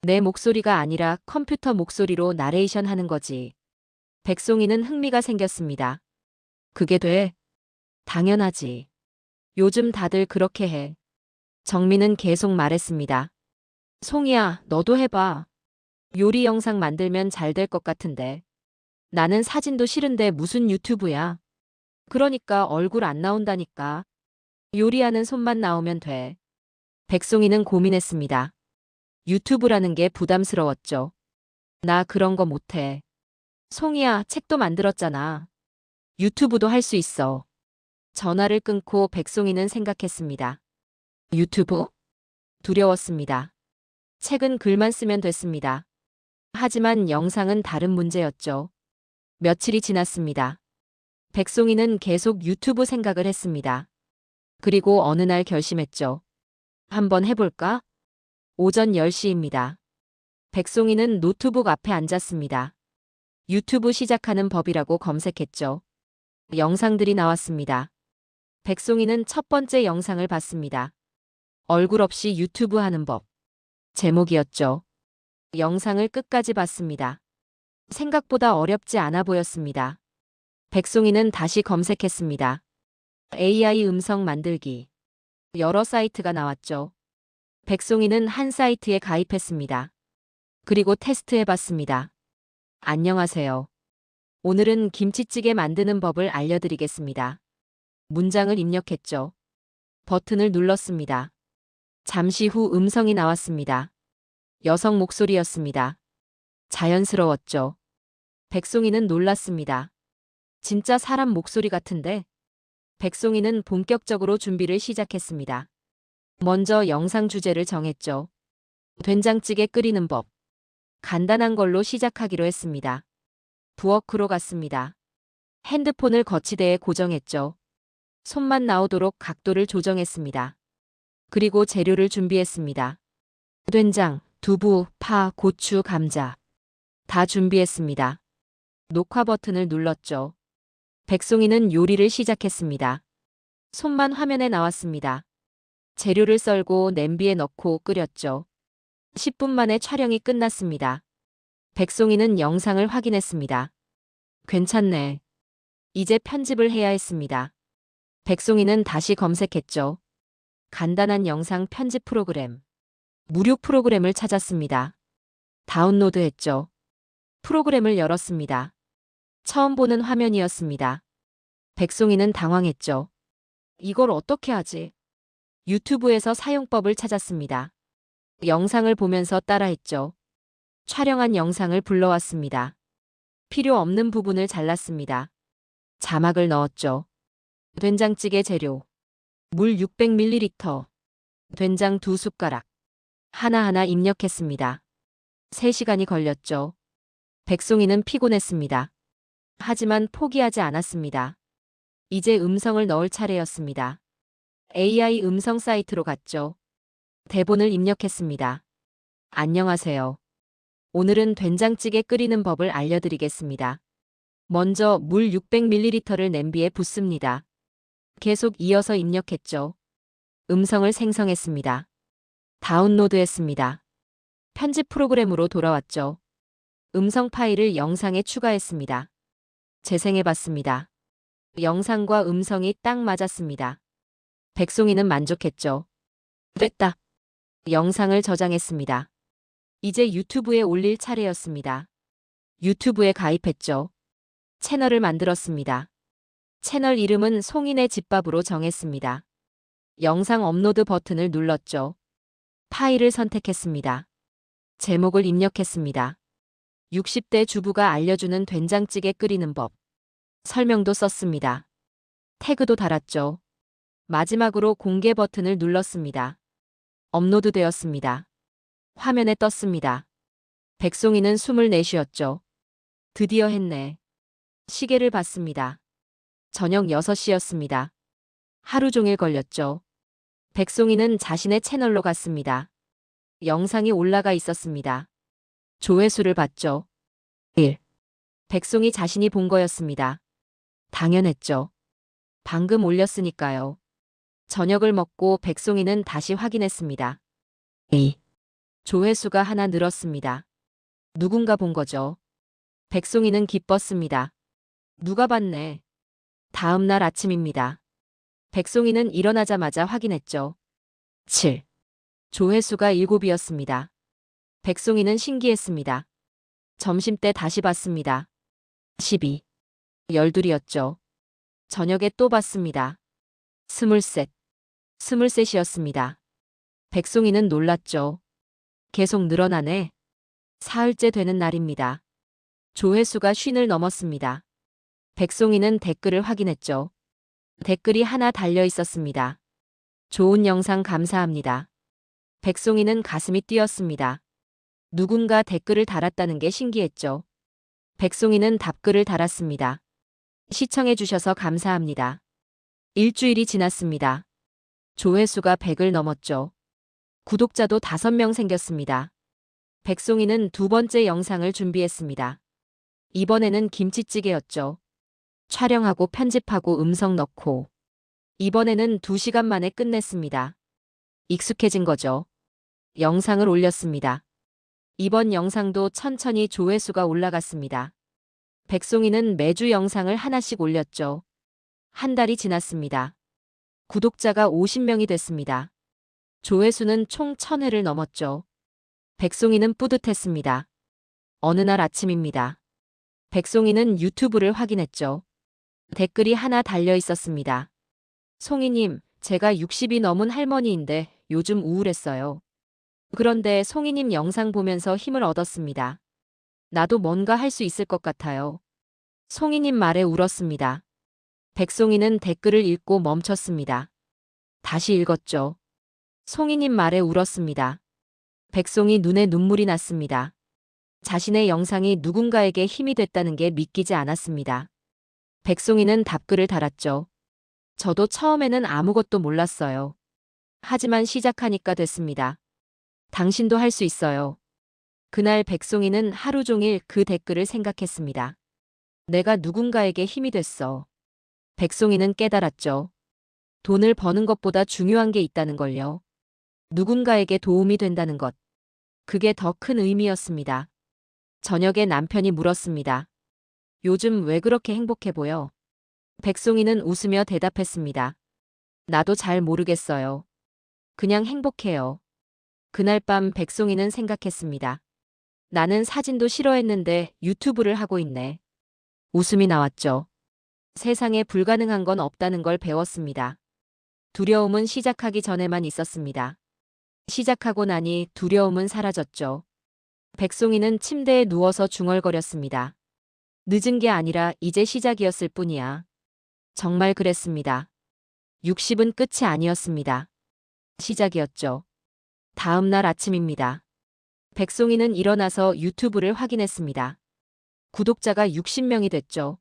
내 목소리가 아니라 컴퓨터 목소리로 나레이션 하는 거지. 백송이는 흥미가 생겼습니다. 그게 돼? 당연하지. 요즘 다들 그렇게 해. 정민은 계속 말했습니다. 송이야, 너도 해봐. 요리 영상 만들면 잘 될 것 같은데. 나는 사진도 싫은데 무슨 유튜브야. 그러니까 얼굴 안 나온다니까. 요리하는 손만 나오면 돼. 백송이는 고민했습니다. 유튜브라는 게 부담스러웠죠. 나 그런 거 못해. 송이야, 책도 만들었잖아. 유튜브도 할 수 있어. 전화를 끊고 백송이는 생각했습니다. 유튜브? 두려웠습니다. 책은 글만 쓰면 됐습니다. 하지만 영상은 다른 문제였죠. 며칠이 지났습니다. 백송이는 계속 유튜브 생각을 했습니다. 그리고 어느 날 결심했죠. 한번 해볼까? 오전 10시입니다. 백송이는 노트북 앞에 앉았습니다. 유튜브 시작하는 법이라고 검색했죠. 영상들이 나왔습니다. 백송이는 첫 번째 영상을 봤습니다. 얼굴 없이 유튜브 하는 법. 제목이었죠. 영상을 끝까지 봤습니다. 생각보다 어렵지 않아 보였습니다. 백송이는 다시 검색했습니다. AI 음성 만들기. 여러 사이트가 나왔죠. 백송이는 한 사이트에 가입했습니다. 그리고 테스트해봤습니다. 안녕하세요. 오늘은 김치찌개 만드는 법을 알려드리겠습니다. 문장을 입력했죠. 버튼을 눌렀습니다. 잠시 후 음성이 나왔습니다. 여성 목소리였습니다. 자연스러웠죠. 백송이는 놀랐습니다. 진짜 사람 목소리 같은데? 백송이는 본격적으로 준비를 시작했습니다. 먼저 영상 주제를 정했죠. 된장찌개 끓이는 법. 간단한 걸로 시작하기로 했습니다. 부엌으로 갔습니다. 핸드폰을 거치대에 고정했죠. 손만 나오도록 각도를 조정했습니다. 그리고 재료를 준비했습니다. 된장, 두부, 파, 고추, 감자. 다 준비했습니다. 녹화 버튼을 눌렀죠. 백송이는 요리를 시작했습니다. 손만 화면에 나왔습니다. 재료를 썰고 냄비에 넣고 끓였죠. 10분 만에 촬영이 끝났습니다. 백송이는 영상을 확인했습니다. 괜찮네. 이제 편집을 해야 했습니다. 백송이는 다시 검색했죠. 간단한 영상 편집 프로그램. 무료 프로그램을 찾았습니다. 다운로드했죠. 프로그램을 열었습니다. 처음 보는 화면이었습니다. 백송이는 당황했죠. 이걸 어떻게 하지? 유튜브에서 사용법을 찾았습니다. 영상을 보면서 따라했죠. 촬영한 영상을 불러왔습니다. 필요 없는 부분을 잘랐습니다. 자막을 넣었죠. 된장찌개 재료. 물 600ml. 된장 2숟가락. 하나하나 입력했습니다. 3시간이 걸렸죠. 백송이는 피곤했습니다. 하지만 포기하지 않았습니다. 이제 음성을 넣을 차례였습니다. AI 음성 사이트로 갔죠. 대본을 입력했습니다. 안녕하세요. 오늘은 된장찌개 끓이는 법을 알려드리겠습니다. 먼저 물 600ml를 냄비에 붓습니다. 계속 이어서 입력했죠. 음성을 생성했습니다. 다운로드했습니다. 편집 프로그램으로 돌아왔죠. 음성 파일을 영상에 추가했습니다. 재생해봤습니다. 영상과 음성이 딱 맞았습니다. 백송이는 만족했죠. 됐다. 영상을 저장했습니다. 이제 유튜브에 올릴 차례였습니다. 유튜브에 가입했죠. 채널을 만들었습니다. 채널 이름은 송인의 집밥으로 정했습니다. 영상 업로드 버튼을 눌렀죠. 파일을 선택했습니다. 제목을 입력했습니다. 60대 주부가 알려주는 된장찌개 끓이는 법. 설명도 썼습니다. 태그도 달았죠. 마지막으로 공개 버튼을 눌렀습니다. 업로드 되었습니다. 화면에 떴습니다. 백송이는 숨을 내쉬었죠. 드디어 했네. 시계를 봤습니다. 저녁 6시였습니다. 하루 종일 걸렸죠. 백송이는 자신의 채널로 갔습니다. 영상이 올라가 있었습니다. 조회수를 봤죠. 1. 백송이 자신이 본 거였습니다. 당연했죠. 방금 올렸으니까요. 저녁을 먹고 백송이는 다시 확인했습니다. 2. 조회수가 하나 늘었습니다. 누군가 본 거죠. 백송이는 기뻤습니다. 누가 봤네. 다음 날 아침입니다. 백송이는 일어나자마자 확인했죠. 7. 조회수가 7이었습니다. 백송이는 신기했습니다. 점심때 다시 봤습니다. 12. 12이었죠. 저녁에 또 봤습니다. 23. 23이었습니다. 백송이는 놀랐죠. 계속 늘어나네. 사흘째 되는 날입니다. 조회수가 50을 넘었습니다. 백송이는 댓글을 확인했죠. 댓글이 하나 달려 있었습니다. 좋은 영상 감사합니다. 백송이는 가슴이 뛰었습니다. 누군가 댓글을 달았다는 게 신기했죠. 백송이는 답글을 달았습니다. 시청해주셔서 감사합니다. 일주일이 지났습니다. 조회수가 100을 넘었죠. 구독자도 5명 생겼습니다. 백송이는 두 번째 영상을 준비했습니다. 이번에는 김치찌개였죠. 촬영하고 편집하고 음성 넣고. 이번에는 2시간 만에 끝냈습니다. 익숙해진 거죠. 영상을 올렸습니다. 이번 영상도 천천히 조회수가 올라갔습니다. 백송이는 매주 영상을 하나씩 올렸죠. 한 달이 지났습니다. 구독자가 50명이 됐습니다. 조회수는 총 1000회를 넘었죠. 백송이는 뿌듯했습니다. 어느 날 아침입니다. 백송이는 유튜브를 확인했죠. 댓글이 하나 달려 있었습니다. 송이님, 제가 60이 넘은 할머니인데 요즘 우울했어요. 그런데 송이님 영상 보면서 힘을 얻었습니다. 나도 뭔가 할 수 있을 것 같아요. 송이님 말에 울었습니다. 백송이는 댓글을 읽고 멈췄습니다. 다시 읽었죠. 송이님 말에 울었습니다. 백송이 눈에 눈물이 났습니다. 자신의 영상이 누군가에게 힘이 됐다는 게 믿기지 않았습니다. 백송이는 답글을 달았죠. 저도 처음에는 아무것도 몰랐어요. 하지만 시작하니까 됐습니다. 당신도 할 수 있어요. 그날 백송이는 하루 종일 그 댓글을 생각했습니다. 내가 누군가에게 힘이 됐어. 백송이는 깨달았죠. 돈을 버는 것보다 중요한 게 있다는 걸요. 누군가에게 도움이 된다는 것. 그게 더 큰 의미였습니다. 저녁에 남편이 물었습니다. 요즘 왜 그렇게 행복해 보여? 백송이는 웃으며 대답했습니다. 나도 잘 모르겠어요. 그냥 행복해요. 그날 밤 백송이는 생각했습니다. 나는 사진도 싫어했는데 유튜브를 하고 있네. 웃음이 나왔죠. 세상에 불가능한 건 없다는 걸 배웠습니다. 두려움은 시작하기 전에만 있었습니다. 시작하고 나니 두려움은 사라졌죠. 백송이는 침대에 누워서 중얼거렸습니다. 늦은 게 아니라 이제 시작이었을 뿐이야. 정말 그랬습니다. 60은 끝이 아니었습니다. 시작이었죠. 다음 날 아침입니다. 백송이는 일어나서 유튜브를 확인했습니다. 구독자가 60명이 됐죠.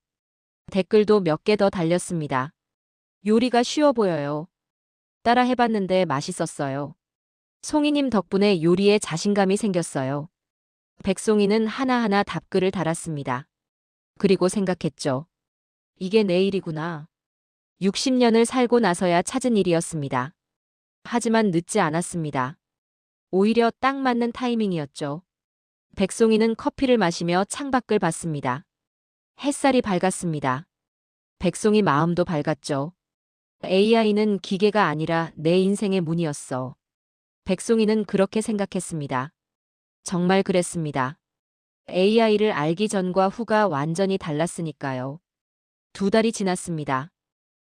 댓글도 몇 개 더 달렸습니다. 요리가 쉬워 보여요. 따라 해봤는데 맛있었어요. 송이님 덕분에 요리에 자신감이 생겼어요. 백송이는 하나하나 답글을 달았습니다. 그리고 생각했죠. 이게 내 일이구나. 60년을 살고 나서야 찾은 일이었습니다. 하지만 늦지 않았습니다. 오히려 딱 맞는 타이밍이었죠. 백송이는 커피를 마시며 창밖을 봤습니다. 햇살이 밝았습니다. 백송이 마음도 밝았죠. AI는 기계가 아니라 내 인생의 문이었어. 백송이는 그렇게 생각했습니다. 정말 그랬습니다. AI를 알기 전과 후가 완전히 달랐으니까요. 2달이 지났습니다.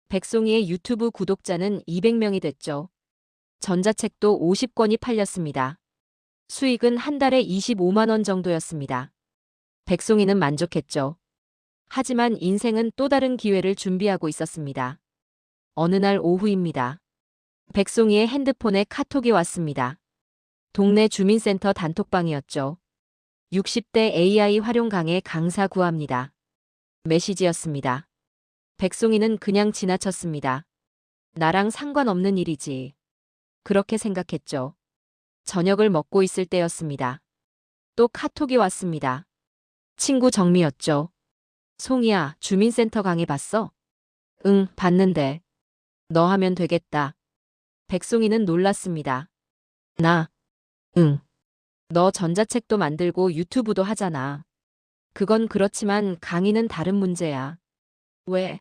백송이의 유튜브 구독자는 200명이 됐죠. 전자책도 50권이 팔렸습니다. 수익은 한 달에 25만 원 정도였습니다. 백송이는 만족했죠. 하지만 인생은 또 다른 기회를 준비하고 있었습니다. 어느 날 오후입니다. 백송이의 핸드폰에 카톡이 왔습니다. 동네 주민센터 단톡방이었죠. 60대 AI 활용 강의 강사 구합니다. 메시지였습니다. 백송이는 그냥 지나쳤습니다. 나랑 상관없는 일이지. 그렇게 생각했죠. 저녁을 먹고 있을 때였습니다. 또 카톡이 왔습니다. 친구 정미였죠. 송이야, 주민센터 강의 봤어? 응, 봤는데. 너 하면 되겠다. 백송이는 놀랐습니다. 나? 응. 너 전자책도 만들고 유튜브도 하잖아. 그건 그렇지만 강의는 다른 문제야. 왜?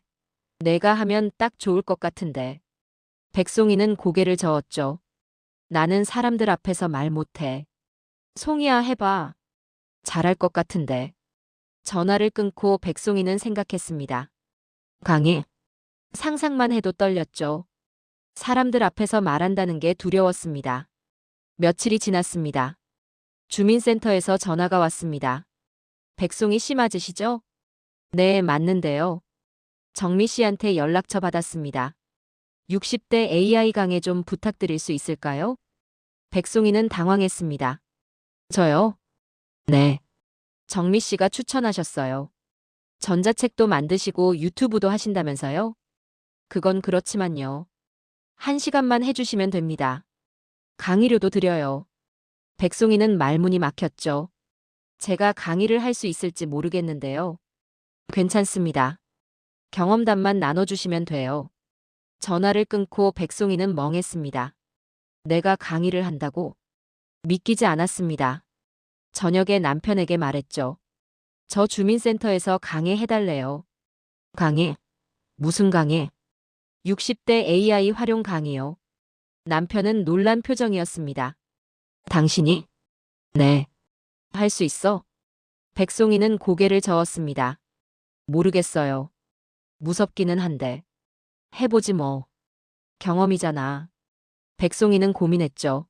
내가 하면 딱 좋을 것 같은데. 백송이는 고개를 저었죠. 나는 사람들 앞에서 말 못해. 송이야, 해봐. 잘할 것 같은데. 전화를 끊고 백송이는 생각했습니다. 강의. 상상만 해도 떨렸죠. 사람들 앞에서 말한다는 게 두려웠습니다. 며칠이 지났습니다. 주민센터에서 전화가 왔습니다. 백송이 씨 맞으시죠? 네, 맞는데요. 정미 씨한테 연락처 받았습니다. 60대 AI 강의 좀 부탁드릴 수 있을까요? 백송이는 당황했습니다. 저요? 네. 정미 씨가 추천하셨어요. 전자책도 만드시고 유튜브도 하신다면서요? 그건 그렇지만요. 1시간만 해주시면 됩니다. 강의료도 드려요. 백송이는 말문이 막혔죠. 제가 강의를 할 수 있을지 모르겠는데요. 괜찮습니다. 경험담만 나눠주시면 돼요. 전화를 끊고 백송이는 멍했습니다. 내가 강의를 한다고? 믿기지 않았습니다. 저녁에 남편에게 말했죠. 저 주민센터에서 강의해달래요. 강의? 무슨 강의? 60대 AI 활용 강의요. 남편은 놀란 표정이었습니다. 당신이? 네. 할 수 있어? 백송이는 고개를 저었습니다. 모르겠어요. 무섭기는 한데. 해보지 뭐. 경험이잖아. 백송이는 고민했죠.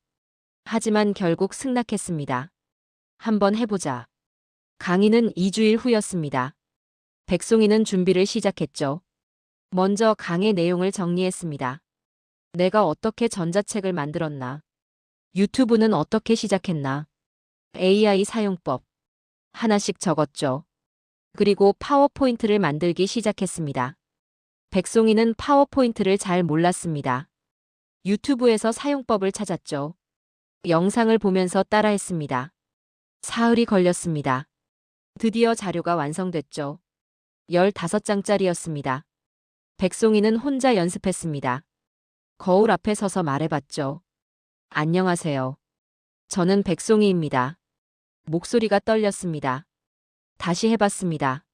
하지만 결국 승낙했습니다. 한번 해보자. 강의는 2주일 후였습니다. 백송이는 준비를 시작했죠. 먼저 강의 내용을 정리했습니다. 내가 어떻게 전자책을 만들었나? 유튜브는 어떻게 시작했나? AI 사용법. 하나씩 적었죠. 그리고 파워포인트를 만들기 시작했습니다. 백송이는 파워포인트를 잘 몰랐습니다. 유튜브에서 사용법을 찾았죠. 영상을 보면서 따라했습니다. 사흘이 걸렸습니다. 드디어 자료가 완성됐죠. 15장짜리였습니다. 백송이는 혼자 연습했습니다. 거울 앞에 서서 말해봤죠. 안녕하세요. 저는 백송이입니다. 목소리가 떨렸습니다. 다시 해봤습니다.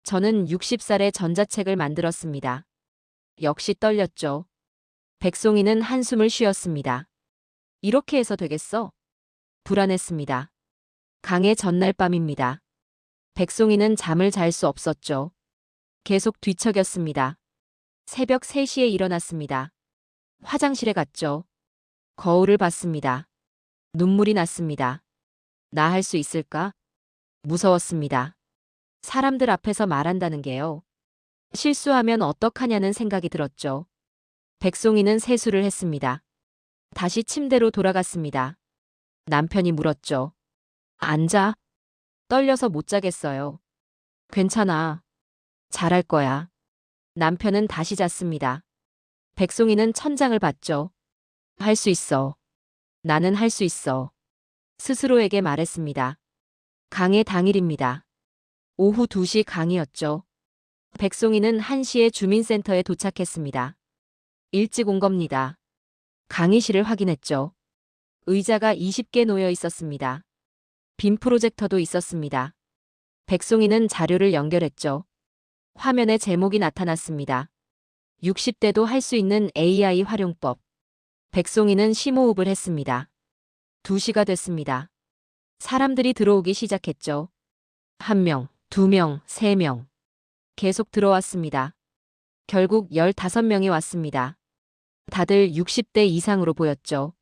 저는 60살에 전자책을 만들었습니다. 역시 떨렸죠. 백송이는 한숨을 쉬었습니다. 이렇게 해서 되겠어? 불안했습니다. 강의 전날 밤입니다. 백송이는 잠을 잘 수 없었죠. 계속 뒤척였습니다. 새벽 3시에 일어났습니다. 화장실에 갔죠. 거울을 봤습니다. 눈물이 났습니다. 나 할 수 있을까? 무서웠습니다. 사람들 앞에서 말한다는 게요. 실수하면 어떡하냐는 생각이 들었죠. 백송이는 세수를 했습니다. 다시 침대로 돌아갔습니다. 남편이 물었죠. 앉아. 떨려서 못 자겠어요. 괜찮아. 잘할 거야. 남편은 다시 잤습니다. 백송이는 천장을 봤죠. 할 수 있어. 나는 할 수 있어. 스스로에게 말했습니다. 강의 당일입니다. 오후 2시 강의였죠. 백송이는 1시에 주민센터에 도착했습니다. 일찍 온 겁니다. 강의실을 확인했죠. 의자가 20개 놓여 있었습니다. 빔 프로젝터도 있었습니다. 백송이는 자료를 연결했죠. 화면에 제목이 나타났습니다. 60대도 할 수 있는 AI 활용법. 백송이는 심호흡을 했습니다. 2시가 됐습니다. 사람들이 들어오기 시작했죠. 1명, 2명, 3명. 계속 들어왔습니다. 결국 15명이 왔습니다. 다들 60대 이상으로 보였죠.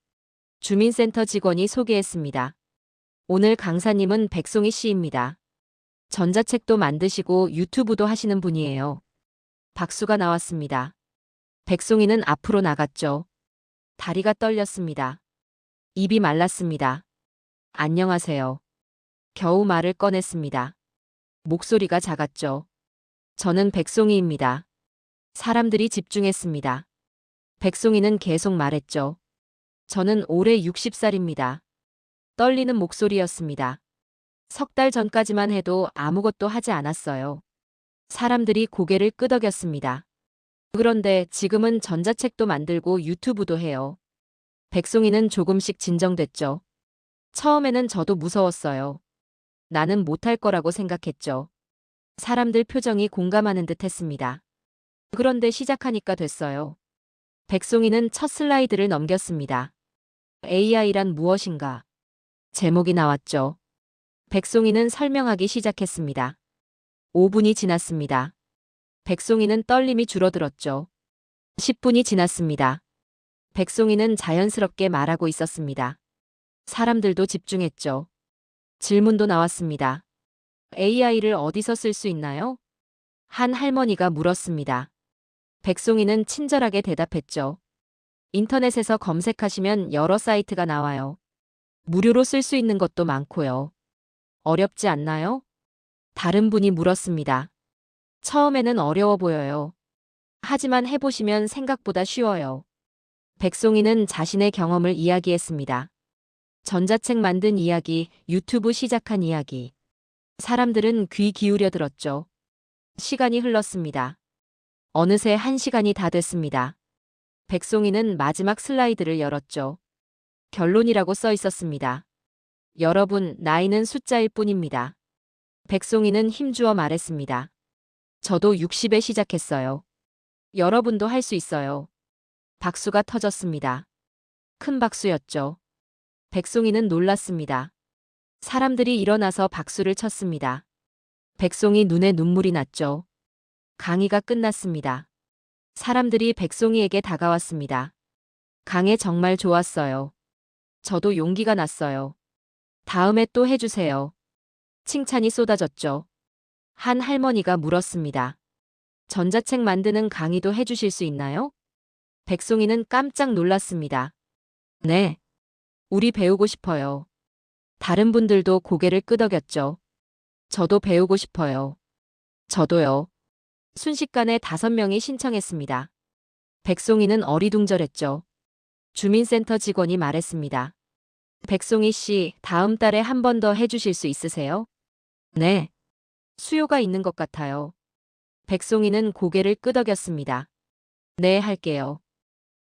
주민센터 직원이 소개했습니다. 오늘 강사님은 백송이 씨입니다. 전자책도 만드시고 유튜브도 하시는 분이에요. 박수가 나왔습니다. 백송이는 앞으로 나갔죠. 다리가 떨렸습니다. 입이 말랐습니다. 안녕하세요. 겨우 말을 꺼냈습니다. 목소리가 작았죠. 저는 백송이입니다. 사람들이 집중했습니다. 백송이는 계속 말했죠. 저는 올해 60살입니다. 떨리는 목소리였습니다. 석 달 전까지만 해도 아무것도 하지 않았어요. 사람들이 고개를 끄덕였습니다. 그런데 지금은 전자책도 만들고 유튜브도 해요. 백송이는 조금씩 진정됐죠. 처음에는 저도 무서웠어요. 나는 못할 거라고 생각했죠. 사람들 표정이 공감하는 듯 했습니다. 그런데 시작하니까 됐어요. 백송이는 첫 슬라이드를 넘겼습니다. AI란 무엇인가? 제목이 나왔죠. 백송이는 설명하기 시작했습니다. 5분이 지났습니다. 백송이는 떨림이 줄어들었죠. 10분이 지났습니다. 백송이는 자연스럽게 말하고 있었습니다. 사람들도 집중했죠. 질문도 나왔습니다. AI를 어디서 쓸 수 있나요? 한 할머니가 물었습니다. 백송이는 친절하게 대답했죠. 인터넷에서 검색하시면 여러 사이트가 나와요. 무료로 쓸 수 있는 것도 많고요. 어렵지 않나요? 다른 분이 물었습니다. 처음에는 어려워 보여요. 하지만 해보시면 생각보다 쉬워요. 백송이는 자신의 경험을 이야기했습니다. 전자책 만든 이야기, 유튜브 시작한 이야기. 사람들은 귀 기울여 들었죠. 시간이 흘렀습니다. 어느새 1시간이 다 됐습니다. 백송이는 마지막 슬라이드를 열었죠. 결론이라고 써 있었습니다. 여러분, 나이는 숫자일 뿐입니다. 백송이는 힘주어 말했습니다. 저도 60에 시작했어요. 여러분도 할 수 있어요. 박수가 터졌습니다. 큰 박수였죠. 백송이는 놀랐습니다. 사람들이 일어나서 박수를 쳤습니다. 백송이 눈에 눈물이 났죠. 강의가 끝났습니다. 사람들이 백송이에게 다가왔습니다. 강의 정말 좋았어요. 저도 용기가 났어요. 다음에 또 해주세요. 칭찬이 쏟아졌죠. 한 할머니가 물었습니다. 전자책 만드는 강의도 해주실 수 있나요? 백송이는 깜짝 놀랐습니다. 네. 우리 배우고 싶어요. 다른 분들도 고개를 끄덕였죠. 저도 배우고 싶어요. 저도요. 순식간에 5명이 신청했습니다. 백송이는 어리둥절했죠. 주민센터 직원이 말했습니다. 백송이 씨, 다음 달에 한 번 더 해주실 수 있으세요? 네. 수요가 있는 것 같아요. 백송이는 고개를 끄덕였습니다. 네, 할게요.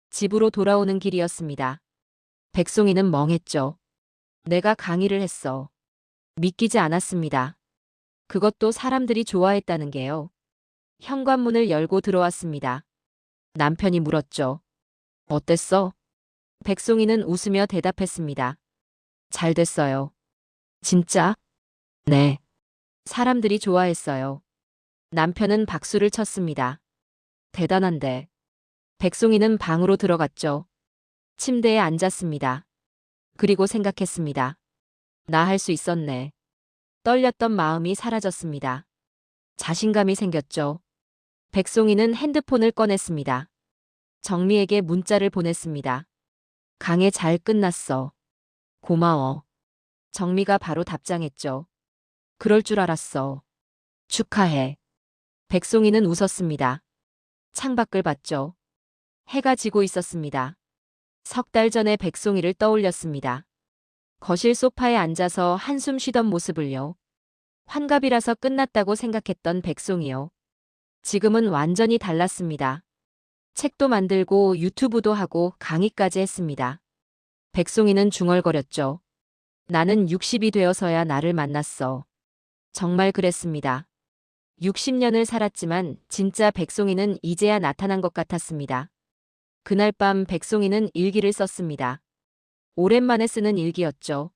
집으로 돌아오는 길이었습니다. 백송이는 멍했죠. 내가 강의를 했어. 믿기지 않았습니다. 그것도 사람들이 좋아했다는 게요. 현관문을 열고 들어왔습니다. 남편이 물었죠. 어땠어? 백송이는 웃으며 대답했습니다. 잘 됐어요. 진짜? 네. 사람들이 좋아했어요. 남편은 박수를 쳤습니다. 대단한데. 백송이는 방으로 들어갔죠. 침대에 앉았습니다. 그리고 생각했습니다. 나 할 수 있었네. 떨렸던 마음이 사라졌습니다. 자신감이 생겼죠. 백송이는 핸드폰을 꺼냈습니다. 정미에게 문자를 보냈습니다. 강의 잘 끝났어. 고마워. 정미가 바로 답장했죠. 그럴 줄 알았어. 축하해. 백송이는 웃었습니다. 창밖을 봤죠. 해가 지고 있었습니다. 석 달 전에 백송이를 떠올렸습니다. 거실 소파에 앉아서 한숨 쉬던 모습을요. 환갑이라서 끝났다고 생각했던 백송이요. 지금은 완전히 달랐습니다. 책도 만들고 유튜브도 하고 강의까지 했습니다. 백송이는 중얼거렸죠. 나는 60이 되어서야 나를 만났어. 정말 그랬습니다. 60년을 살았지만 진짜 백송이는 이제야 나타난 것 같았습니다. 그날 밤 백송이는 일기를 썼습니다. 오랜만에 쓰는 일기였죠.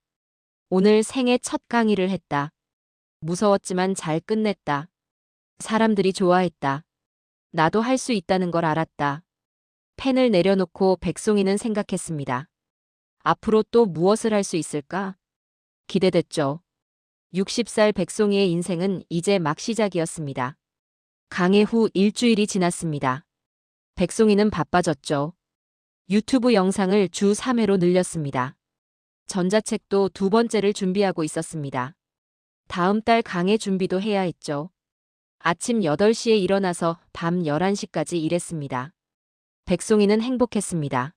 오늘 생애 첫 강의를 했다. 무서웠지만 잘 끝냈다. 사람들이 좋아했다. 나도 할 수 있다는 걸 알았다. 펜을 내려놓고 백송이는 생각했습니다. 앞으로 또 무엇을 할 수 있을까? 기대됐죠. 60살 백송이의 인생은 이제 막 시작이었습니다. 강해 후 일주일이 지났습니다. 백송이는 바빠졌죠. 유튜브 영상을 주 3회로 늘렸습니다. 전자책도 두 번째를 준비하고 있었습니다. 다음 달 강의 준비도 해야 했죠. 아침 8시에 일어나서 밤 11시까지 일했습니다. 백송이는 행복했습니다.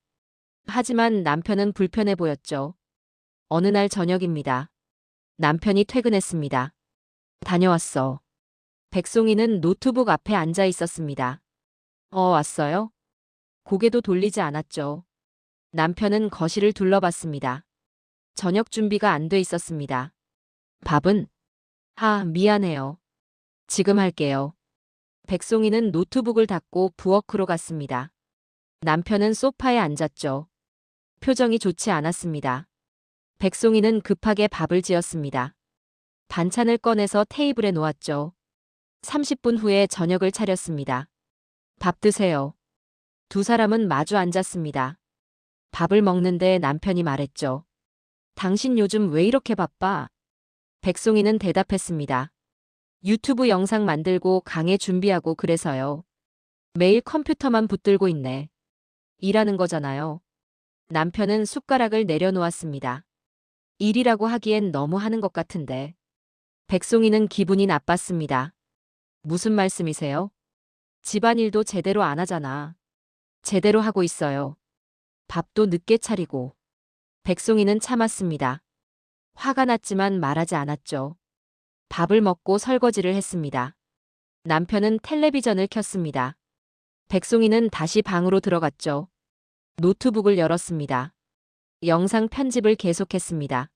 하지만 남편은 불편해 보였죠. 어느 날 저녁입니다. 남편이 퇴근했습니다. 다녀왔어. 백송이는 노트북 앞에 앉아 있었습니다. 왔어요? 고개도 돌리지 않았죠. 남편은 거실을 둘러봤습니다. 저녁 준비가 안 돼 있었습니다. 밥은? 미안해요. 지금 할게요. 백송이는 노트북을 닫고 부엌으로 갔습니다. 남편은 소파에 앉았죠. 표정이 좋지 않았습니다. 백송이는 급하게 밥을 지었습니다. 반찬을 꺼내서 테이블에 놓았죠. 30분 후에 저녁을 차렸습니다. 밥 드세요. 두 사람은 마주 앉았습니다. 밥을 먹는데 남편이 말했죠. 당신 요즘 왜 이렇게 바빠? 백송이는 대답했습니다. 유튜브 영상 만들고 강의 준비하고 그래서요. 매일 컴퓨터만 붙들고 있네. 일하는 거잖아요. 남편은 숟가락을 내려놓았습니다. 일이라고 하기엔 너무 하는 것 같은데. 백송이는 기분이 나빴습니다. 무슨 말씀이세요? 집안일도 제대로 안 하잖아. 제대로 하고 있어요. 밥도 늦게 차리고. 백송이는 참았습니다. 화가 났지만 말하지 않았죠. 밥을 먹고 설거지를 했습니다. 남편은 텔레비전을 켰습니다. 백송이는 다시 방으로 들어갔죠. 노트북을 열었습니다. 영상 편집을 계속했습니다.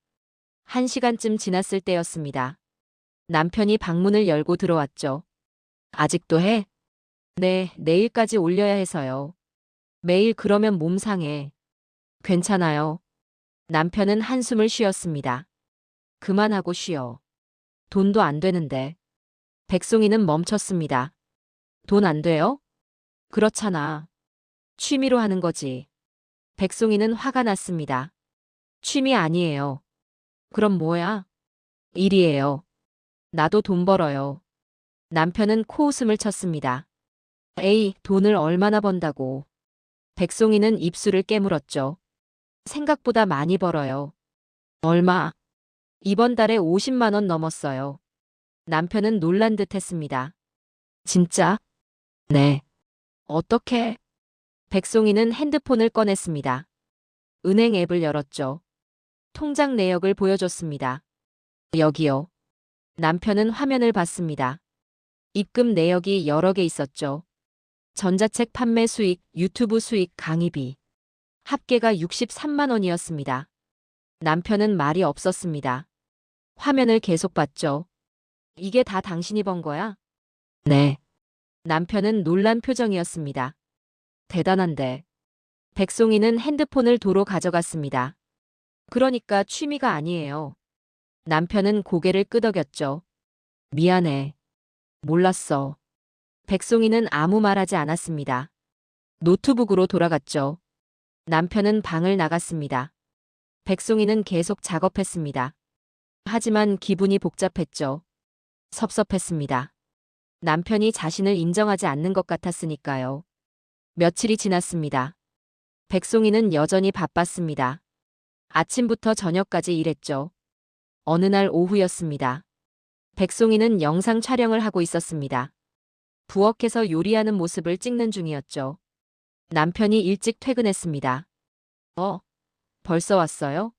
1시간쯤 지났을 때였습니다. 남편이 방문을 열고 들어왔죠. 아직도 해? 네, 내일까지 올려야 해서요. 매일 그러면 몸 상해. 괜찮아요. 남편은 한숨을 쉬었습니다. 그만하고 쉬어. 돈도 안 되는데. 백송이는 멈췄습니다. 돈 안 돼요? 그렇잖아. 취미로 하는 거지. 백송이는 화가 났습니다. 취미 아니에요. 그럼 뭐야? 일이에요. 나도 돈 벌어요. 남편은 코웃음을 쳤습니다. 에이, 돈을 얼마나 번다고. 백송이는 입술을 깨물었죠. 생각보다 많이 벌어요. 얼마? 이번 달에 50만 원 넘었어요. 남편은 놀란 듯 했습니다. 진짜? 네. 어떻게? 백송이는 핸드폰을 꺼냈습니다. 은행 앱을 열었죠. 통장 내역을 보여줬습니다. 여기요. 남편은 화면을 봤습니다. 입금 내역이 여러 개 있었죠. 전자책 판매 수익, 유튜브 수익, 강의비. 합계가 63만 원이었습니다. 남편은 말이 없었습니다. 화면을 계속 봤죠. 이게 다 당신이 번 거야? 네. 남편은 놀란 표정이었습니다. 대단한데. 백송이는 핸드폰을 도로 가져갔습니다. 그러니까 취미가 아니에요. 남편은 고개를 끄덕였죠. 미안해. 몰랐어. 백송이는 아무 말하지 않았습니다. 노트북으로 돌아갔죠. 남편은 방을 나갔습니다. 백송이는 계속 작업했습니다. 하지만 기분이 복잡했죠. 섭섭했습니다. 남편이 자신을 인정하지 않는 것 같았으니까요. 며칠이 지났습니다. 백송이는 여전히 바빴습니다. 아침부터 저녁까지 일했죠. 어느 날 오후였습니다. 백송이는 영상 촬영을 하고 있었습니다. 부엌에서 요리하는 모습을 찍는 중이었죠. 남편이 일찍 퇴근했습니다. 벌써 왔어요?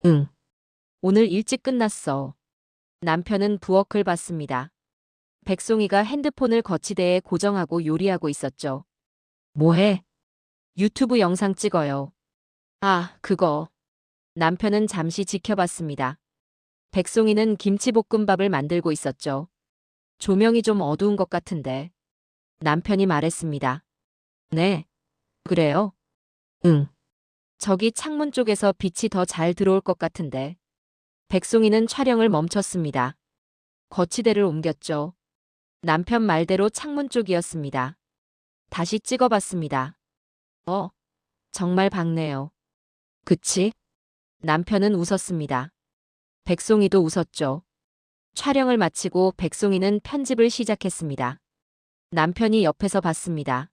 응. 오늘 일찍 끝났어. 남편은 부엌을 봤습니다. 백송이가 핸드폰을 거치대에 고정하고 요리하고 있었죠. 뭐해? 유튜브 영상 찍어요. 그거. 남편은 잠시 지켜봤습니다. 백송이는 김치볶음밥을 만들고 있었죠. 조명이 좀 어두운 것 같은데. 남편이 말했습니다. 네. 그래요? 응. 저기 창문 쪽에서 빛이 더 잘 들어올 것 같은데. 백송이는 촬영을 멈췄습니다. 거치대를 옮겼죠. 남편 말대로 창문 쪽이었습니다. 다시 찍어봤습니다. 정말 밝네요. 그치? 남편은 웃었습니다. 백송이도 웃었죠. 촬영을 마치고 백송이는 편집을 시작했습니다. 남편이 옆에서 봤습니다.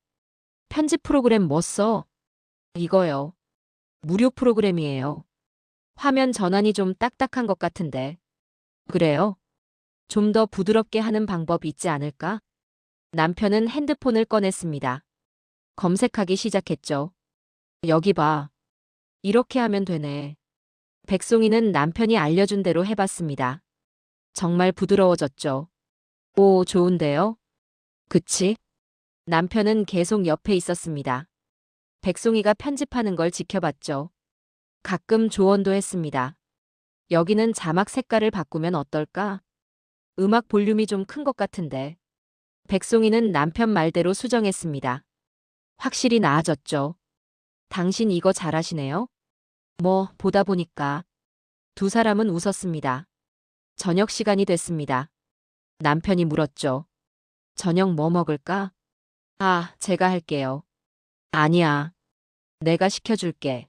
편집 프로그램 뭐 써? 이거요. 무료 프로그램이에요. 화면 전환이 좀 딱딱한 것 같은데. 그래요? 좀 더 부드럽게 하는 방법 있지 않을까? 남편은 핸드폰을 꺼냈습니다. 검색하기 시작했죠. 여기 봐. 이렇게 하면 되네. 백송이는 남편이 알려준 대로 해봤습니다. 정말 부드러워졌죠. 오, 좋은데요? 그치? 남편은 계속 옆에 있었습니다. 백송이가 편집하는 걸 지켜봤죠. 가끔 조언도 했습니다. 여기는 자막 색깔을 바꾸면 어떨까? 음악 볼륨이 좀 큰 것 같은데. 백송이는 남편 말대로 수정했습니다. 확실히 나아졌죠. 당신 이거 잘하시네요? 뭐, 보다 보니까. 두 사람은 웃었습니다. 저녁 시간이 됐습니다. 남편이 물었죠. 저녁 뭐 먹을까? 아, 제가 할게요. 아니야. 내가 시켜줄게.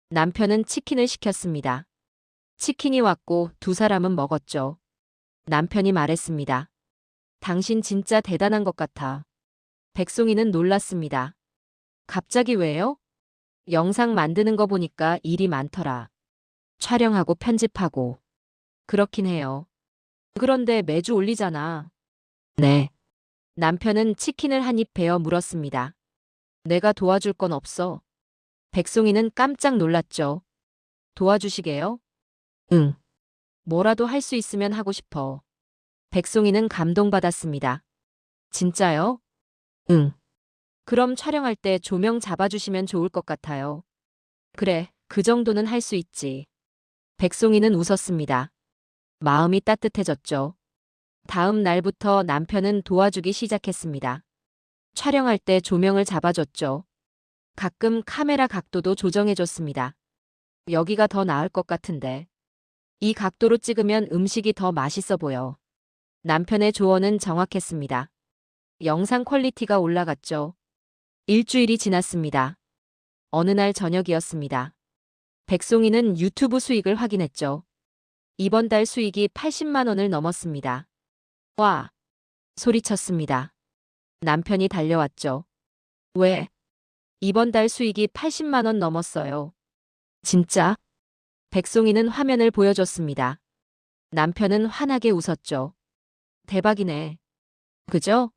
남편은 치킨을 시켰습니다. 치킨이 왔고 두 사람은 먹었죠. 남편이 말했습니다. 당신 진짜 대단한 것 같아. 백송이는 놀랐습니다. 갑자기 왜요? 영상 만드는 거 보니까 일이 많더라. 촬영하고 편집하고. 그렇긴 해요. 그런데 매주 올리잖아. 네. 남편은 치킨을 한 입 베어 물었습니다. 내가 도와줄 건 없어. 백송이는 깜짝 놀랐죠. 도와주시게요? 응. 뭐라도 할 수 있으면 하고 싶어. 백송이는 감동받았습니다. 진짜요? 응. 그럼 촬영할 때 조명 잡아주시면 좋을 것 같아요. 그래, 그 정도는 할 수 있지. 백송이는 웃었습니다. 마음이 따뜻해졌죠. 다음 날부터 남편은 도와주기 시작했습니다. 촬영할 때 조명을 잡아줬죠. 가끔 카메라 각도도 조정해줬습니다. 여기가 더 나을 것 같은데. 이 각도로 찍으면 음식이 더 맛있어 보여. 남편의 조언은 정확했습니다. 영상 퀄리티가 올라갔죠. 일주일이 지났습니다. 어느 날 저녁이었습니다. 백송이는 유튜브 수익을 확인했죠. 이번 달 수익이 80만 원을 넘었습니다. 와! 소리쳤습니다. 남편이 달려왔죠. 왜? 이번 달 수익이 80만 원 넘었어요. 진짜? 백송이는 화면을 보여줬습니다. 남편은 환하게 웃었죠. 대박이네. 그죠?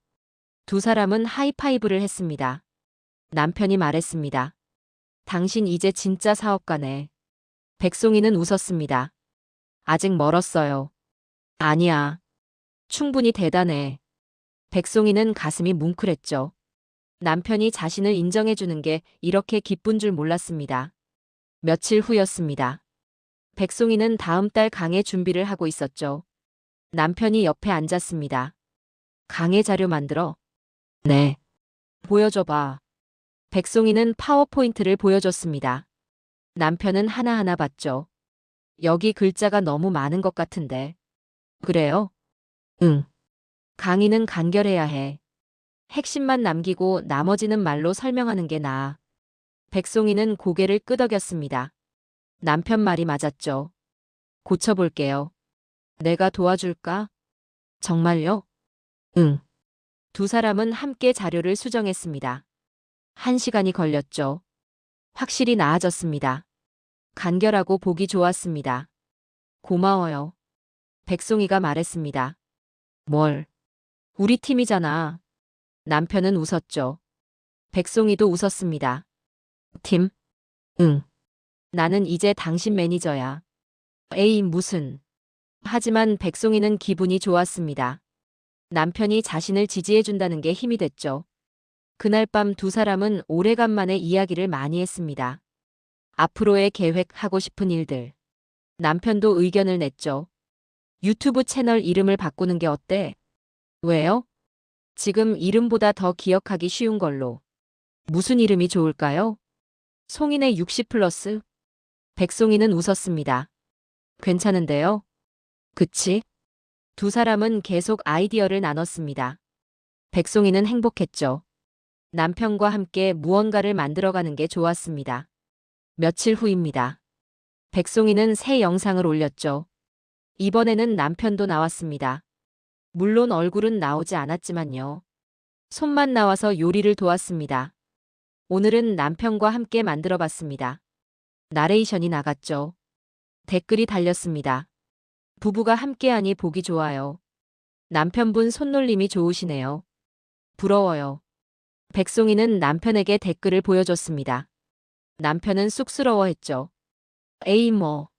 두 사람은 하이파이브를 했습니다. 남편이 말했습니다. 당신 이제 진짜 사업가네. 백송이는 웃었습니다. 아직 멀었어요. 아니야. 충분히 대단해. 백송이는 가슴이 뭉클했죠. 남편이 자신을 인정해주는 게 이렇게 기쁜 줄 몰랐습니다. 며칠 후였습니다. 백송이는 다음 달 강의 준비를 하고 있었죠. 남편이 옆에 앉았습니다. 강의 자료 만들어? 네. 보여줘봐. 백송이는 파워포인트를 보여줬습니다. 남편은 하나하나 봤죠. 여기 글자가 너무 많은 것 같은데. 그래요? 응. 강의는 간결해야 해. 핵심만 남기고 나머지는 말로 설명하는 게 나아. 백송이는 고개를 끄덕였습니다. 남편 말이 맞았죠. 고쳐볼게요. 내가 도와줄까? 정말요? 응. 두 사람은 함께 자료를 수정했습니다. 1시간이 걸렸죠. 확실히 나아졌습니다. 간결하고 보기 좋았습니다. 고마워요. 백송이가 말했습니다. 뭘? 우리 팀이잖아. 남편은 웃었죠. 백송이도 웃었습니다. 팀? 응. 나는 이제 당신 매니저야. 에이, 무슨. 하지만 백송이는 기분이 좋았습니다. 남편이 자신을 지지해준다는 게 힘이 됐죠. 그날 밤 두 사람은 오래간만에 이야기를 많이 했습니다. 앞으로의 계획, 하고 싶은 일들. 남편도 의견을 냈죠. 유튜브 채널 이름을 바꾸는 게 어때? 왜요? 지금 이름보다 더 기억하기 쉬운 걸로. 무슨 이름이 좋을까요? 송인의 60플러스? 백송이는 웃었습니다. 괜찮은데요? 그치? 두 사람은 계속 아이디어를 나눴습니다. 백송이는 행복했죠. 남편과 함께 무언가를 만들어가는 게 좋았습니다. 며칠 후입니다. 백송이는 새 영상을 올렸죠. 이번에는 남편도 나왔습니다. 물론 얼굴은 나오지 않았지만요. 손만 나와서 요리를 도왔습니다. 오늘은 남편과 함께 만들어 봤습니다. 나레이션이 나갔죠. 댓글이 달렸습니다. 부부가 함께하니 보기 좋아요. 남편분 손놀림이 좋으시네요. 부러워요. 백송이는 남편에게 댓글을 보여줬습니다. 남편은 쑥스러워했죠. 에이 뭐.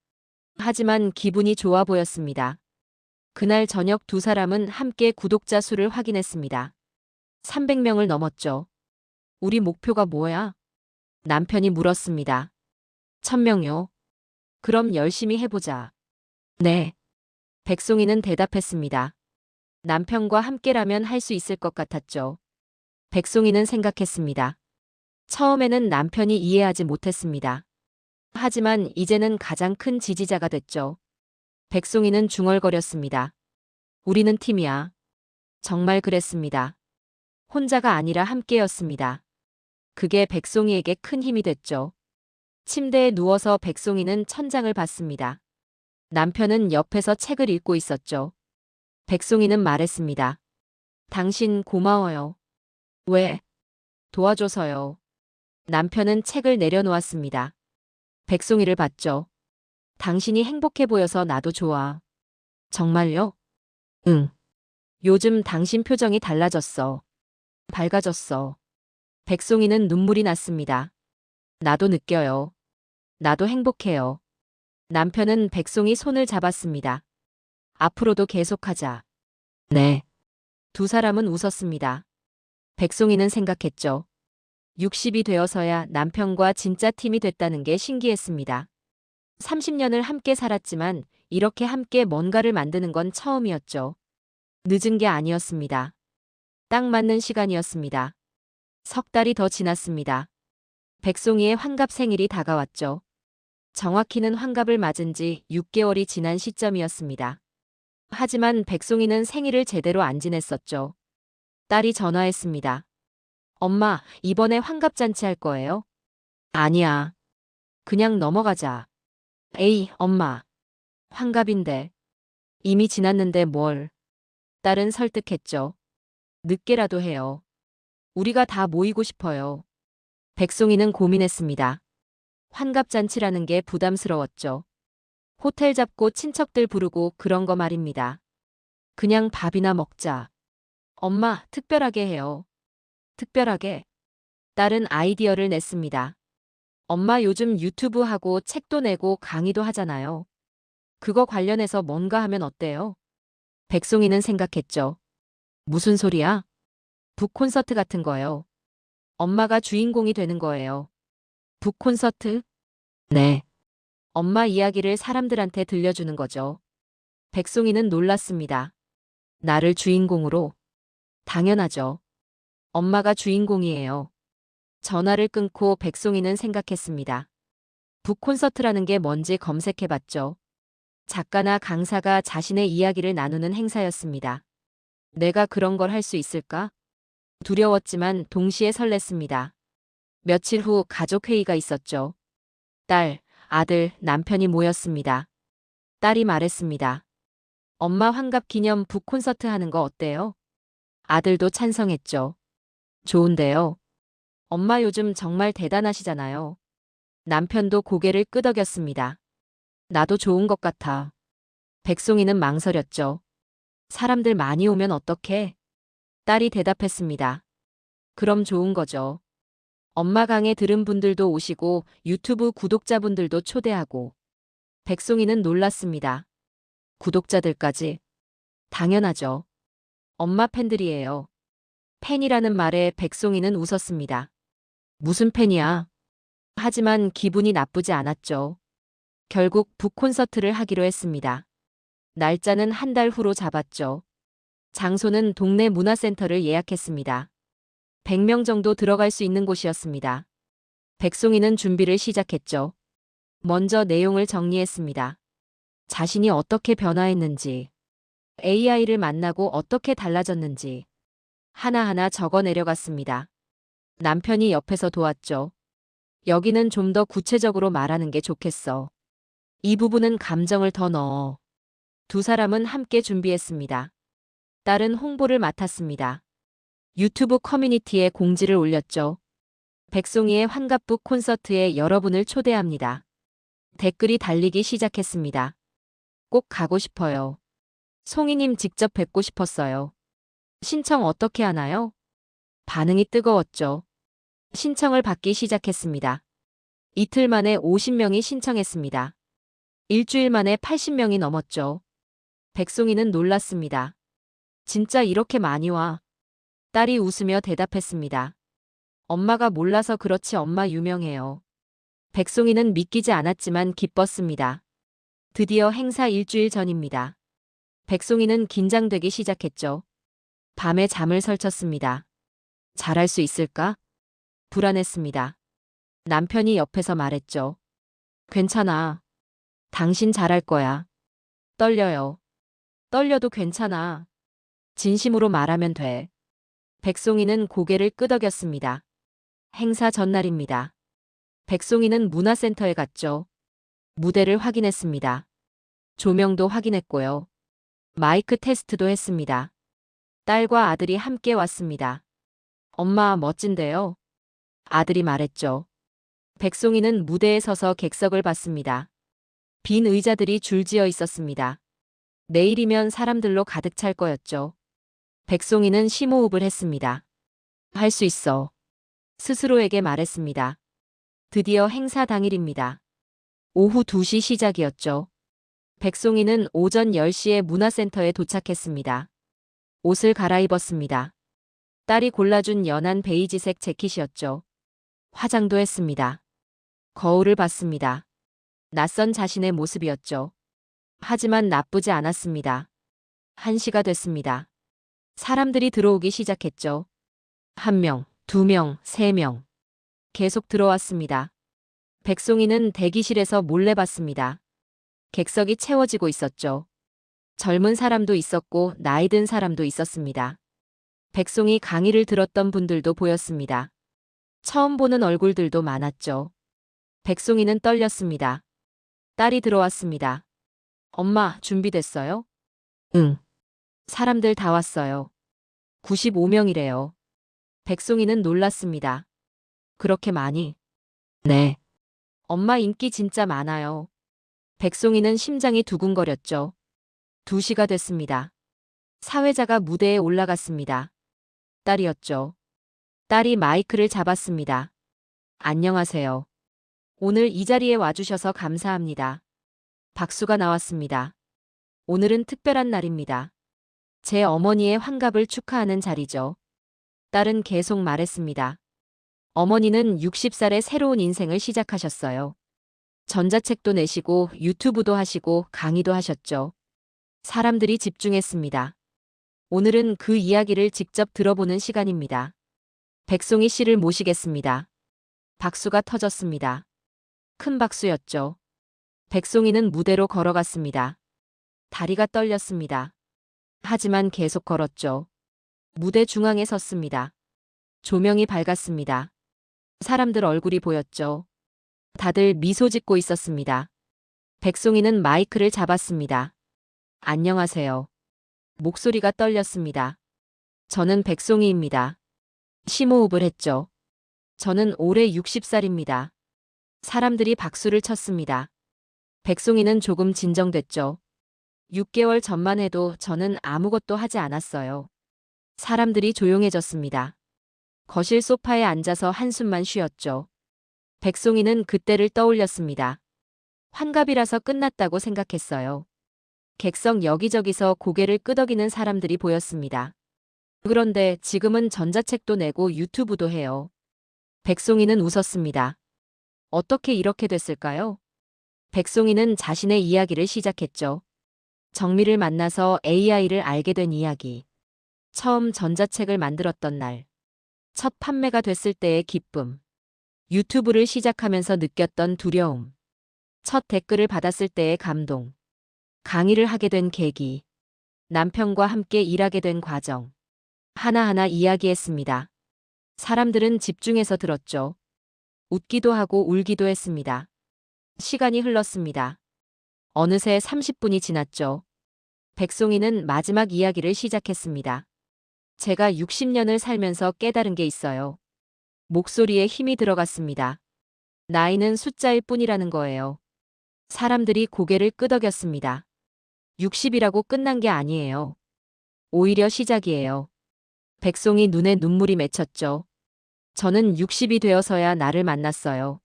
하지만 기분이 좋아 보였습니다. 그날 저녁 두 사람은 함께 구독자 수를 확인했습니다. 300명을 넘었죠. 우리 목표가 뭐야? 남편이 물었습니다. 1000명요. 그럼 열심히 해보자. 네. 백송이는 대답했습니다. 남편과 함께라면 할 수 있을 것 같았죠. 백송이는 생각했습니다. 처음에는 남편이 이해하지 못했습니다. 하지만 이제는 가장 큰 지지자가 됐죠. 백송이는 중얼거렸습니다. 우리는 팀이야. 정말 그랬습니다. 혼자가 아니라 함께였습니다. 그게 백송이에게 큰 힘이 됐죠. 침대에 누워서 백송이는 천장을 봤습니다. 남편은 옆에서 책을 읽고 있었죠. 백송이는 말했습니다. 당신 고마워요. 왜? 도와줘서요. 남편은 책을 내려놓았습니다. 백송이를 봤죠. 당신이 행복해 보여서 나도 좋아. 정말요? 응. 요즘 당신 표정이 달라졌어. 밝아졌어. 백송이는 눈물이 났습니다. 나도 느껴요. 나도 행복해요. 남편은 백송이 손을 잡았습니다. 앞으로도 계속하자. 네. 두 사람은 웃었습니다. 백송이는 생각했죠. 60이 되어서야 남편과 진짜 팀이 됐다는 게 신기했습니다. 30년을 함께 살았지만 이렇게 함께 뭔가를 만드는 건 처음이었죠. 늦은 게 아니었습니다. 딱 맞는 시간이었습니다. 석 달이 더 지났습니다. 백송이의 환갑 생일이 다가왔죠. 정확히는 환갑을 맞은 지 6개월이 지난 시점이었습니다. 하지만 백송이는 생일을 제대로 안 지냈었죠. 딸이 전화했습니다. 엄마, 이번에 환갑잔치 할 거예요? 아니야. 그냥 넘어가자. 에이, 엄마. 환갑인데. 이미 지났는데 뭘. 딸은 설득했죠. 늦게라도 해요. 우리가 다 모이고 싶어요. 백송이는 고민했습니다. 환갑잔치라는 게 부담스러웠죠. 호텔 잡고 친척들 부르고 그런 거 말입니다. 그냥 밥이나 먹자. 엄마, 특별하게 해요. 특별하게. 딸은 아이디어를 냈습니다. 엄마 요즘 유튜브 하고 책도 내고 강의도 하잖아요. 그거 관련해서 뭔가 하면 어때요? 백송이는 생각했죠. 무슨 소리야? 북콘서트 같은 거요. 엄마가 주인공이 되는 거예요. 북콘서트? 네. 엄마 이야기를 사람들한테 들려주는 거죠. 백송이는 놀랐습니다. 나를 주인공으로? 당연하죠. 엄마가 주인공이에요. 전화를 끊고 백송이는 생각했습니다. 북콘서트라는 게 뭔지 검색해봤죠. 작가나 강사가 자신의 이야기를 나누는 행사였습니다. 내가 그런 걸 할 수 있을까? 두려웠지만 동시에 설렜습니다. 며칠 후 가족회의가 있었죠. 딸, 아들, 남편이 모였습니다. 딸이 말했습니다. 엄마 환갑 기념 북콘서트 하는 거 어때요? 아들도 찬성했죠. 좋은데요. 엄마 요즘 정말 대단하시잖아요. 남편도 고개를 끄덕였습니다. 나도 좋은 것 같아. 백송이는 망설였죠. 사람들 많이 오면 어떡해? 딸이 대답했습니다. 그럼 좋은 거죠. 엄마 강의 들은 분들도 오시고 유튜브 구독자분들도 초대하고. 백송이는 놀랐습니다. 구독자들까지? 당연하죠. 엄마 팬들이에요. 팬이라는 말에 백송이는 웃었습니다. 무슨 팬이야? 하지만 기분이 나쁘지 않았죠. 결국 북콘서트를 하기로 했습니다. 날짜는 한 달 후로 잡았죠. 장소는 동네 문화센터를 예약했습니다. 100명 정도 들어갈 수 있는 곳이었습니다. 백송이는 준비를 시작했죠. 먼저 내용을 정리했습니다. 자신이 어떻게 변화했는지, AI를 만나고 어떻게 달라졌는지 하나하나 적어 내려갔습니다. 남편이 옆에서 도왔죠. 여기는 좀 더 구체적으로 말하는 게 좋겠어. 이 부분은 감정을 더 넣어. 두 사람은 함께 준비했습니다. 딸은 홍보를 맡았습니다. 유튜브 커뮤니티에 공지를 올렸죠. 백송이의 환갑부 콘서트에 여러분을 초대합니다. 댓글이 달리기 시작했습니다. 꼭 가고 싶어요. 송이님 직접 뵙고 싶었어요. 신청 어떻게 하나요? 반응이 뜨거웠죠. 신청을 받기 시작했습니다. 이틀 만에 50명이 신청했습니다. 일주일 만에 80명이 넘었죠. 백송이는 놀랐습니다. 진짜 이렇게 많이 와. 딸이 웃으며 대답했습니다. 엄마가 몰라서 그렇지 엄마 유명해요. 백송이는 믿기지 않았지만 기뻤습니다. 드디어 행사 일주일 전입니다. 백송이는 긴장되기 시작했죠. 밤에 잠을 설쳤습니다. 잘할 수 있을까? 불안했습니다. 남편이 옆에서 말했죠. 괜찮아. 당신 잘할 거야. 떨려요. 떨려도 괜찮아. 진심으로 말하면 돼. 백송이는 고개를 끄덕였습니다. 행사 전날입니다. 백송이는 문화센터에 갔죠. 무대를 확인했습니다. 조명도 확인했고요. 마이크 테스트도 했습니다. 딸과 아들이 함께 왔습니다. 엄마 멋진데요? 아들이 말했죠. 백송이는 무대에 서서 객석을 봤습니다. 빈 의자들이 줄지어 있었습니다. 내일이면 사람들로 가득 찰 거였죠. 백송이는 심호흡을 했습니다. 할 수 있어. 스스로에게 말했습니다. 드디어 행사 당일입니다. 오후 2시 시작이었죠. 백송이는 오전 10시에 문화센터에 도착했습니다. 옷을 갈아입었습니다. 딸이 골라준 연한 베이지색 재킷이었죠. 화장도 했습니다. 거울을 봤습니다. 낯선 자신의 모습이었죠. 하지만 나쁘지 않았습니다. 1시가 됐습니다. 사람들이 들어오기 시작했죠. 1명, 2명, 3명. 계속 들어왔습니다. 백송이는 대기실에서 몰래 봤습니다. 객석이 채워지고 있었죠. 젊은 사람도 있었고 나이 든 사람도 있었습니다. 백송이 강의를 들었던 분들도 보였습니다. 처음 보는 얼굴들도 많았죠. 백송이는 떨렸습니다. 딸이 들어왔습니다. 엄마, 준비됐어요? 응. 사람들 다 왔어요. 95명이래요. 백송이는 놀랐습니다. 그렇게 많이? 네. 엄마 인기 진짜 많아요. 백송이는 심장이 두근거렸죠. 2시가 됐습니다. 사회자가 무대에 올라갔습니다. 딸이었죠. 딸이 마이크를 잡았습니다. 안녕하세요. 오늘 이 자리에 와주셔서 감사합니다. 박수가 나왔습니다. 오늘은 특별한 날입니다. 제 어머니의 환갑을 축하하는 자리죠. 딸은 계속 말했습니다. 어머니는 60살의 새로운 인생을 시작하셨어요. 전자책도 내시고 유튜브도 하시고 강의도 하셨죠. 사람들이 집중했습니다. 오늘은 그 이야기를 직접 들어보는 시간입니다. 백송이 씨를 모시겠습니다. 박수가 터졌습니다. 큰 박수였죠. 백송이는 무대로 걸어갔습니다. 다리가 떨렸습니다. 하지만 계속 걸었죠. 무대 중앙에 섰습니다. 조명이 밝았습니다. 사람들 얼굴이 보였죠. 다들 미소 짓고 있었습니다. 백송이는 마이크를 잡았습니다. 안녕하세요. 목소리가 떨렸습니다. 저는 백송이입니다. 심호흡을 했죠. 저는 올해 60살입니다. 사람들이 박수를 쳤습니다. 백송이는 조금 진정됐죠. 6개월 전만 해도 저는 아무것도 하지 않았어요. 사람들이 조용해졌습니다. 거실 소파에 앉아서 한숨만 쉬었죠. 백송이는 그때를 떠올렸습니다. 환갑이라서 끝났다고 생각했어요. 객석 여기저기서 고개를 끄덕이는 사람들이 보였습니다. 그런데 지금은 전자책도 내고 유튜브도 해요. 백송이는 웃었습니다. 어떻게 이렇게 됐을까요? 백송이는 자신의 이야기를 시작했죠. 정미를 만나서 AI를 알게 된 이야기. 처음 전자책을 만들었던 날. 첫 판매가 됐을 때의 기쁨. 유튜브를 시작하면서 느꼈던 두려움. 첫 댓글을 받았을 때의 감동. 강의를 하게 된 계기. 남편과 함께 일하게 된 과정. 하나하나 이야기했습니다. 사람들은 집중해서 들었죠. 웃기도 하고 울기도 했습니다. 시간이 흘렀습니다. 어느새 30분이 지났죠. 백송이는 마지막 이야기를 시작했습니다. 제가 60년을 살면서 깨달은 게 있어요. 목소리에 힘이 들어갔습니다. 나이는 숫자일 뿐이라는 거예요. 사람들이 고개를 끄덕였습니다. 60이라고 끝난 게 아니에요. 오히려 시작이에요. 백송이 눈에 눈물이 맺혔죠. 저는 60이 되어서야 나를 만났어요.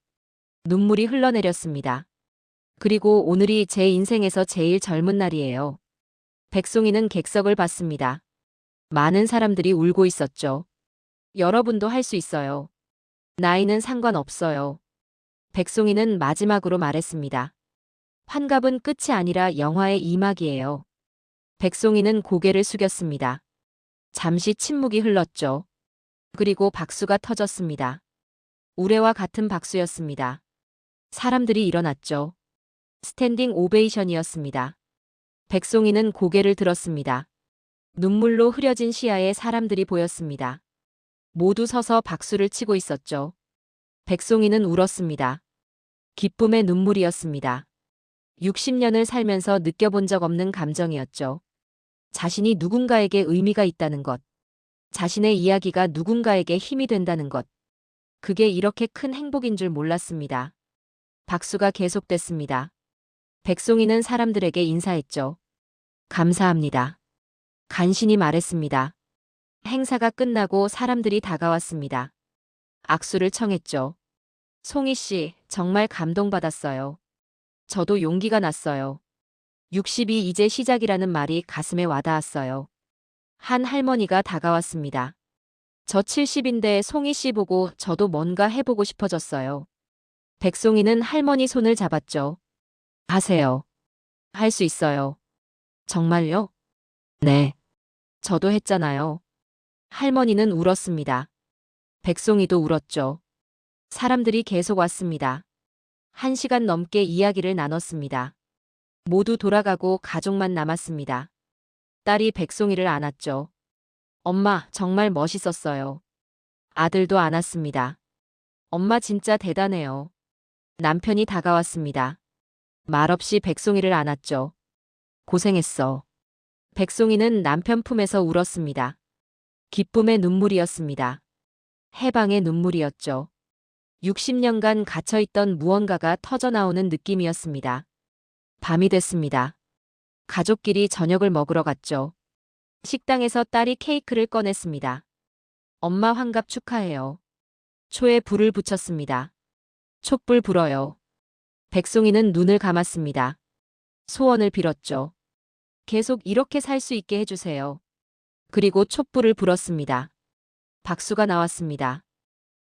눈물이 흘러내렸습니다. 그리고 오늘이 제 인생에서 제일 젊은 날이에요. 백송이는 객석을 봤습니다. 많은 사람들이 울고 있었죠. 여러분도 할 수 있어요. 나이는 상관없어요. 백송이는 마지막으로 말했습니다. 환갑은 끝이 아니라 영화의 이막이에요. 백송이는 고개를 숙였습니다. 잠시 침묵이 흘렀죠. 그리고 박수가 터졌습니다. 우레와 같은 박수였습니다. 사람들이 일어났죠. 스탠딩 오베이션이었습니다. 백송이는 고개를 들었습니다. 눈물로 흐려진 시야에 사람들이 보였습니다. 모두 서서 박수를 치고 있었죠. 백송이는 울었습니다. 기쁨의 눈물이었습니다. 60년을 살면서 느껴본 적 없는 감정이었죠. 자신이 누군가에게 의미가 있다는 것. 자신의 이야기가 누군가에게 힘이 된다는 것. 그게 이렇게 큰 행복인 줄 몰랐습니다. 박수가 계속됐습니다. 백송이는 사람들에게 인사했죠. 감사합니다. 간신히 말했습니다. 행사가 끝나고 사람들이 다가왔습니다. 악수를 청했죠. 송이 씨, 정말 감동받았어요. 저도 용기가 났어요. 60이 이제 시작이라는 말이 가슴에 와닿았어요. 한 할머니가 다가왔습니다. 저 70인데 송이 씨 보고 저도 뭔가 해보고 싶어졌어요. 백송이는 할머니 손을 잡았죠. 하세요. 할 수 있어요. 정말요? 네. 저도 했잖아요. 할머니는 울었습니다. 백송이도 울었죠. 사람들이 계속 왔습니다. 1시간 넘게 이야기를 나눴습니다. 모두 돌아가고 가족만 남았습니다. 딸이 백송이를 안았죠. 엄마, 정말 멋있었어요. 아들도 안았습니다. 엄마 진짜 대단해요. 남편이 다가왔습니다. 말없이 백송이를 안았죠. 고생했어. 백송이는 남편 품에서 울었습니다. 기쁨의 눈물이었습니다. 해방의 눈물이었죠. 60년간 갇혀있던 무언가가 터져나오는 느낌이었습니다. 밤이 됐습니다. 가족끼리 저녁을 먹으러 갔죠. 식당에서 딸이 케이크를 꺼냈습니다. 엄마 환갑 축하해요. 초에 불을 붙였습니다. 촛불 불어요. 백송이는 눈을 감았습니다. 소원을 빌었죠. 계속 이렇게 살 수 있게 해주세요. 그리고 촛불을 불었습니다. 박수가 나왔습니다.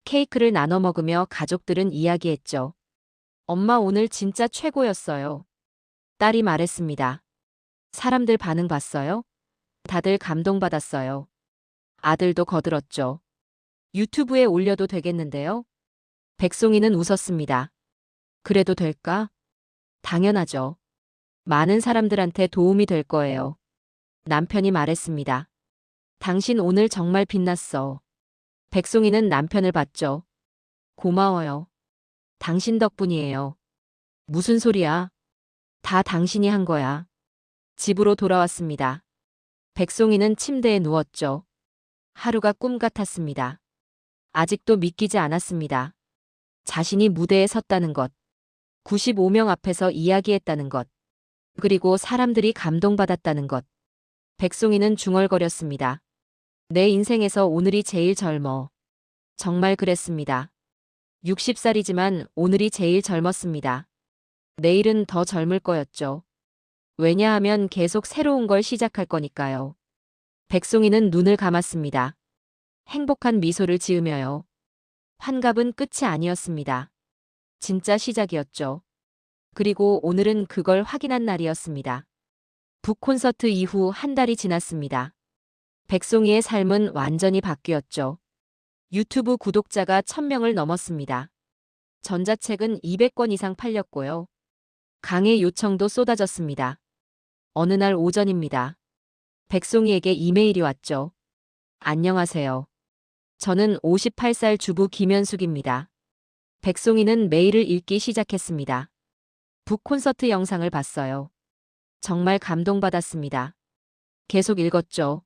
케이크를 나눠 먹으며 가족들은 이야기했죠. 엄마 오늘 진짜 최고였어요. 딸이 말했습니다. 사람들 반응 봤어요? 다들 감동받았어요. 아들도 거들었죠. 유튜브에 올려도 되겠는데요? 백송이는 웃었습니다. 그래도 될까? 당연하죠. 많은 사람들한테 도움이 될 거예요. 남편이 말했습니다. 당신 오늘 정말 빛났어. 백송이는 남편을 봤죠. 고마워요. 당신 덕분이에요. 무슨 소리야? 다 당신이 한 거야. 집으로 돌아왔습니다. 백송이는 침대에 누웠죠. 하루가 꿈 같았습니다. 아직도 믿기지 않았습니다. 자신이 무대에 섰다는 것. 95명 앞에서 이야기했다는 것. 그리고 사람들이 감동받았다는 것. 백송이는 중얼거렸습니다. 내 인생에서 오늘이 제일 젊어. 정말 그랬습니다. 60살이지만 오늘이 제일 젊었습니다. 내일은 더 젊을 거였죠. 왜냐하면 계속 새로운 걸 시작할 거니까요. 백송이는 눈을 감았습니다. 행복한 미소를 지으며요. 환갑은 끝이 아니었습니다. 진짜 시작이었죠. 그리고 오늘은 그걸 확인한 날이었습니다. 북 콘서트 이후 한 달이 지났습니다. 백송이의 삶은 완전히 바뀌었죠. 유튜브 구독자가 1000명을 넘었습니다. 전자책은 200권 이상 팔렸고요. 강의 요청도 쏟아졌습니다. 어느 날 오전입니다. 백송이에게 이메일이 왔죠. 안녕하세요. 저는 58살 주부 김현숙입니다. 백송이는 메일을 읽기 시작했습니다. 북 콘서트 영상을 봤어요. 정말 감동받았습니다. 계속 읽었죠.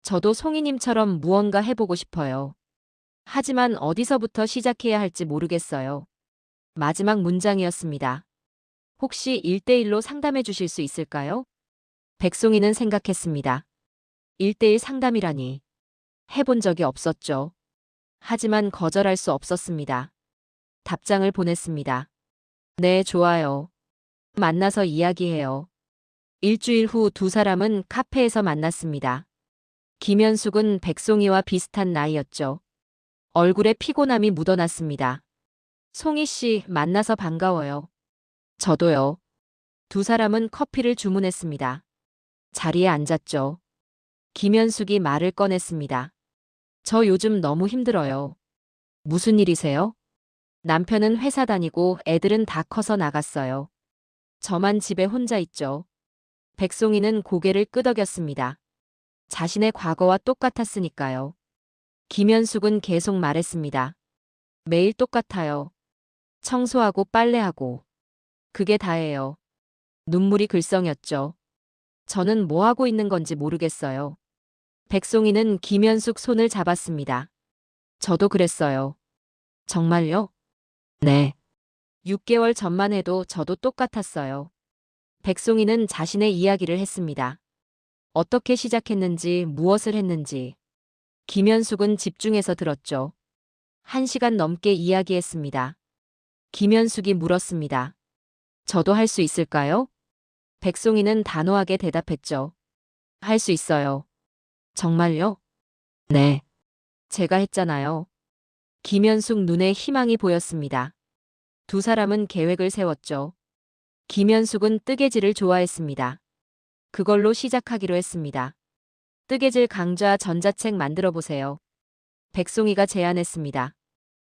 저도 송이님처럼 무언가 해보고 싶어요. 하지만 어디서부터 시작해야 할지 모르겠어요. 마지막 문장이었습니다. 혹시 1대1로 상담해 주실 수 있을까요? 백송이는 생각했습니다. 1대1 상담이라니. 해본 적이 없었죠. 하지만 거절할 수 없었습니다. 답장을 보냈습니다. 네, 좋아요. 만나서 이야기해요. 일주일 후 두 사람은 카페에서 만났습니다. 김현숙은 백송이와 비슷한 나이였죠. 얼굴에 피곤함이 묻어났습니다. 송이 씨, 만나서 반가워요. 저도요. 두 사람은 커피를 주문했습니다. 자리에 앉았죠. 김현숙이 말을 꺼냈습니다. 저 요즘 너무 힘들어요. 무슨 일이세요? 남편은 회사 다니고 애들은 다 커서 나갔어요. 저만 집에 혼자 있죠. 백송이는 고개를 끄덕였습니다. 자신의 과거와 똑같았으니까요. 김현숙은 계속 말했습니다. 매일 똑같아요. 청소하고 빨래하고. 그게 다예요. 눈물이 글썽였죠. 저는 뭐 하고 있는 건지 모르겠어요. 백송이는 김현숙 손을 잡았습니다. 저도 그랬어요. 정말요? 네. 6개월 전만 해도 저도 똑같았어요. 백송이는 자신의 이야기를 했습니다. 어떻게 시작했는지, 무엇을 했는지. 김현숙은 집중해서 들었죠. 1시간 넘게 이야기했습니다. 김현숙이 물었습니다. 저도 할 수 있을까요? 백송이는 단호하게 대답했죠. 할 수 있어요. 정말요? 네. 제가 했잖아요. 김현숙 눈에 희망이 보였습니다. 두 사람은 계획을 세웠죠. 김현숙은 뜨개질을 좋아했습니다. 그걸로 시작하기로 했습니다. 뜨개질 강좌 전자책 만들어 보세요. 백송이가 제안했습니다.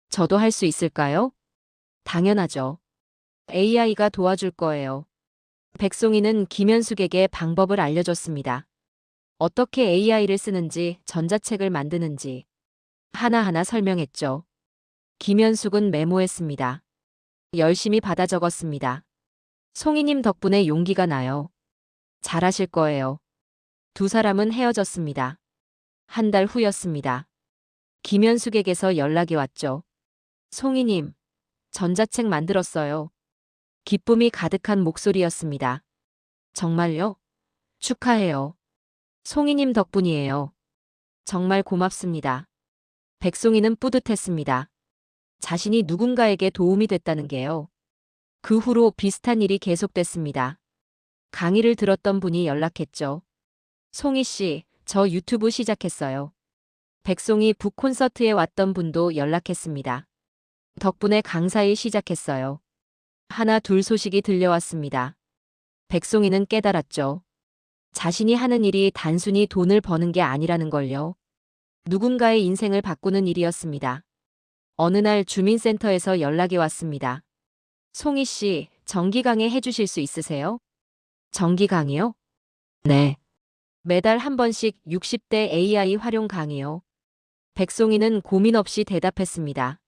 저도 할 수 있을까요? 당연하죠. AI가 도와줄 거예요. 백송이는 김현숙에게 방법을 알려줬습니다. 어떻게 AI를 쓰는지, 전자책을 만드는지 하나하나 설명했죠. 김현숙은 메모했습니다. 열심히 받아 적었습니다. 송이님 덕분에 용기가 나요. 잘하실 거예요. 두 사람은 헤어졌습니다. 한 달 후였습니다. 김현숙에게서 연락이 왔죠. 송이님, 전자책 만들었어요. 기쁨이 가득한 목소리였습니다. 정말요? 축하해요. 송이님 덕분이에요. 정말 고맙습니다. 백송이는 뿌듯했습니다. 자신이 누군가에게 도움이 됐다는 게요. 그 후로 비슷한 일이 계속됐습니다. 강의를 들었던 분이 연락했죠. 송이 씨, 저 유튜브 시작했어요. 백송이 북 콘서트에 왔던 분도 연락했습니다. 덕분에 강사일 시작했어요. 하나 둘 소식이 들려왔습니다. 백송이는 깨달았죠. 자신이 하는 일이 단순히 돈을 버는 게 아니라는 걸요. 누군가의 인생을 바꾸는 일이었습니다. 어느 날 주민센터에서 연락이 왔습니다. 송이 씨, 정기 강의 해주실 수 있으세요? 정기 강의요? 네. 매달 한 번씩 60대 AI 활용 강의요. 백송이는 고민 없이 대답했습니다.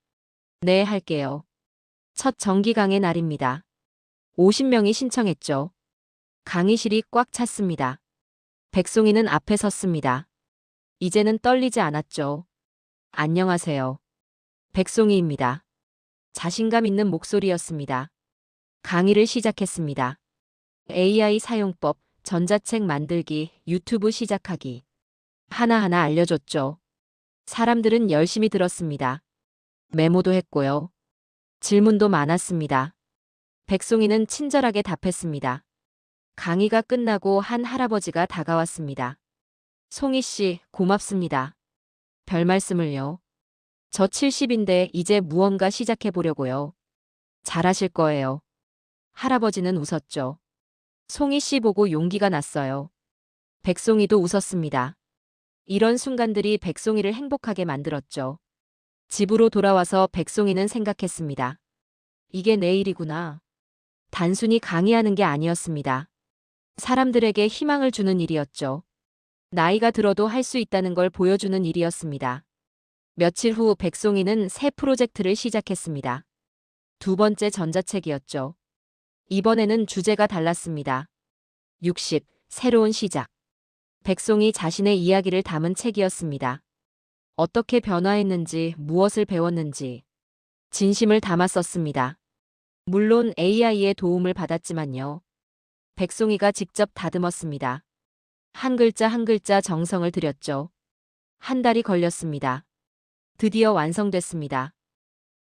네, 할게요. 첫 정기 강의 날입니다. 50명이 신청했죠. 강의실이 꽉 찼습니다. 백송이는 앞에 섰습니다. 이제는 떨리지 않았죠. 안녕하세요. 백송이입니다. 자신감 있는 목소리였습니다. 강의를 시작했습니다. AI 사용법, 전자책 만들기, 유튜브 시작하기. 하나하나 알려줬죠. 사람들은 열심히 들었습니다. 메모도 했고요. 질문도 많았습니다. 백송이는 친절하게 답했습니다. 강의가 끝나고 한 할아버지가 다가왔습니다. 송이 씨, 고맙습니다. 별 말씀을요. 저 70인데 이제 무언가 시작해 보려고요. 잘하실 거예요. 할아버지는 웃었죠. 송이 씨 보고 용기가 났어요. 백송이도 웃었습니다. 이런 순간들이 백송이를 행복하게 만들었죠. 집으로 돌아와서 백송이는 생각했습니다. 이게 내 일이구나. 단순히 강의하는 게 아니었습니다. 사람들에게 희망을 주는 일이었죠. 나이가 들어도 할 수 있다는 걸 보여주는 일이었습니다. 며칠 후 백송이는 새 프로젝트를 시작했습니다. 두 번째 전자책이었죠. 이번에는 주제가 달랐습니다. 60. 새로운 시작. 백송이 자신의 이야기를 담은 책이었습니다. 어떻게 변화했는지, 무엇을 배웠는지, 진심을 담아 썼습니다. 물론 AI의 도움을 받았지만요. 백송이가 직접 다듬었습니다. 한 글자 한 글자 정성을 들였죠. 한 달이 걸렸습니다. 드디어 완성됐습니다.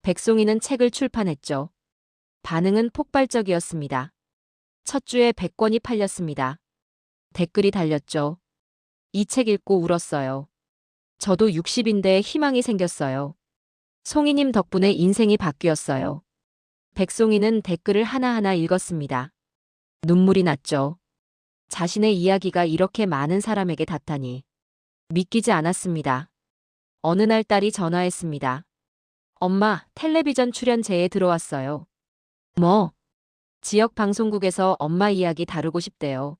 백송이는 책을 출판했죠. 반응은 폭발적이었습니다. 첫 주에 100권이 팔렸습니다. 댓글이 달렸죠. 이 책 읽고 울었어요. 저도 60인데 희망이 생겼어요. 송이님 덕분에 인생이 바뀌었어요. 백송이는 댓글을 하나하나 읽었습니다. 눈물이 났죠. 자신의 이야기가 이렇게 많은 사람에게 닿다니. 믿기지 않았습니다. 어느 날 딸이 전화했습니다. 엄마, 텔레비전 출연제에 들어왔어요. 뭐? 지역 방송국에서 엄마 이야기 다루고 싶대요.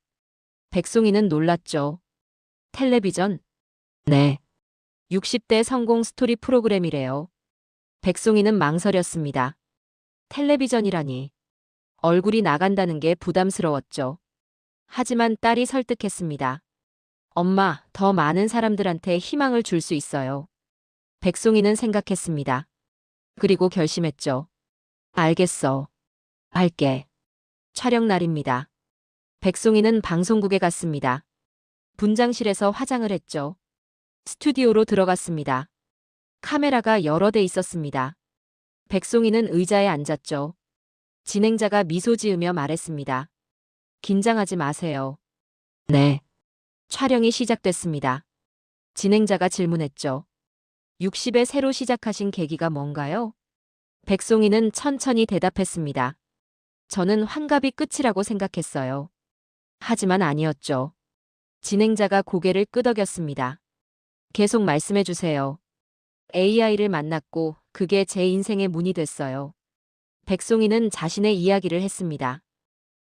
백송이는 놀랐죠. 텔레비전? 네. 60대 성공 스토리 프로그램이래요. 백송이는 망설였습니다. 텔레비전이라니. 얼굴이 나간다는 게 부담스러웠죠. 하지만 딸이 설득했습니다. 엄마, 더 많은 사람들한테 희망을 줄 수 있어요. 백송이는 생각했습니다. 그리고 결심했죠. 알겠어. 할게. 촬영 날입니다. 백송이는 방송국에 갔습니다. 분장실에서 화장을 했죠. 스튜디오로 들어갔습니다. 카메라가 여러 대 있었습니다. 백송이는 의자에 앉았죠. 진행자가 미소 지으며 말했습니다. 긴장하지 마세요. 네. 촬영이 시작됐습니다. 진행자가 질문했죠. 60에 새로 시작하신 계기가 뭔가요? 백송이는 천천히 대답했습니다. 저는 환갑이 끝이라고 생각했어요. 하지만 아니었죠. 진행자가 고개를 끄덕였습니다. 계속 말씀해 주세요. AI를 만났고 그게 제 인생의 문이 됐어요. 백송이는 자신의 이야기를 했습니다.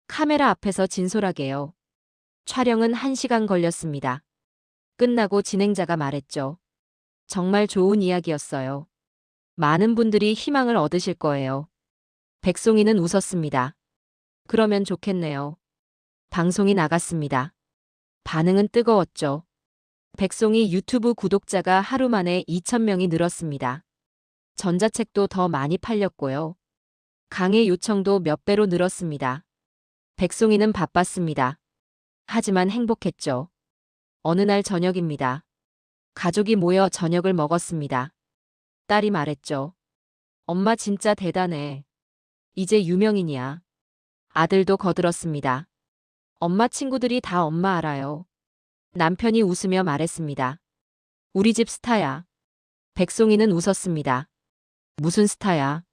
카메라 앞에서 진솔하게요. 촬영은 1시간 걸렸습니다. 끝나고 진행자가 말했죠. 정말 좋은 이야기였어요. 많은 분들이 희망을 얻으실 거예요. 백송이는 웃었습니다. 그러면 좋겠네요. 방송이 나갔습니다. 반응은 뜨거웠죠. 백송이 유튜브 구독자가 하루 만에 2,000명이 늘었습니다. 전자책도 더 많이 팔렸고요. 강의 요청도 몇 배로 늘었습니다. 백송이는 바빴습니다. 하지만 행복했죠. 어느 날 저녁입니다. 가족이 모여 저녁을 먹었습니다. 딸이 말했죠. 엄마 진짜 대단해. 이제 유명인이야. 아들도 거들었습니다. 엄마 친구들이 다 엄마 알아요. 남편이 웃으며 말했습니다. 우리 집 스타야. 백송이는 웃었습니다. 무슨 스타야?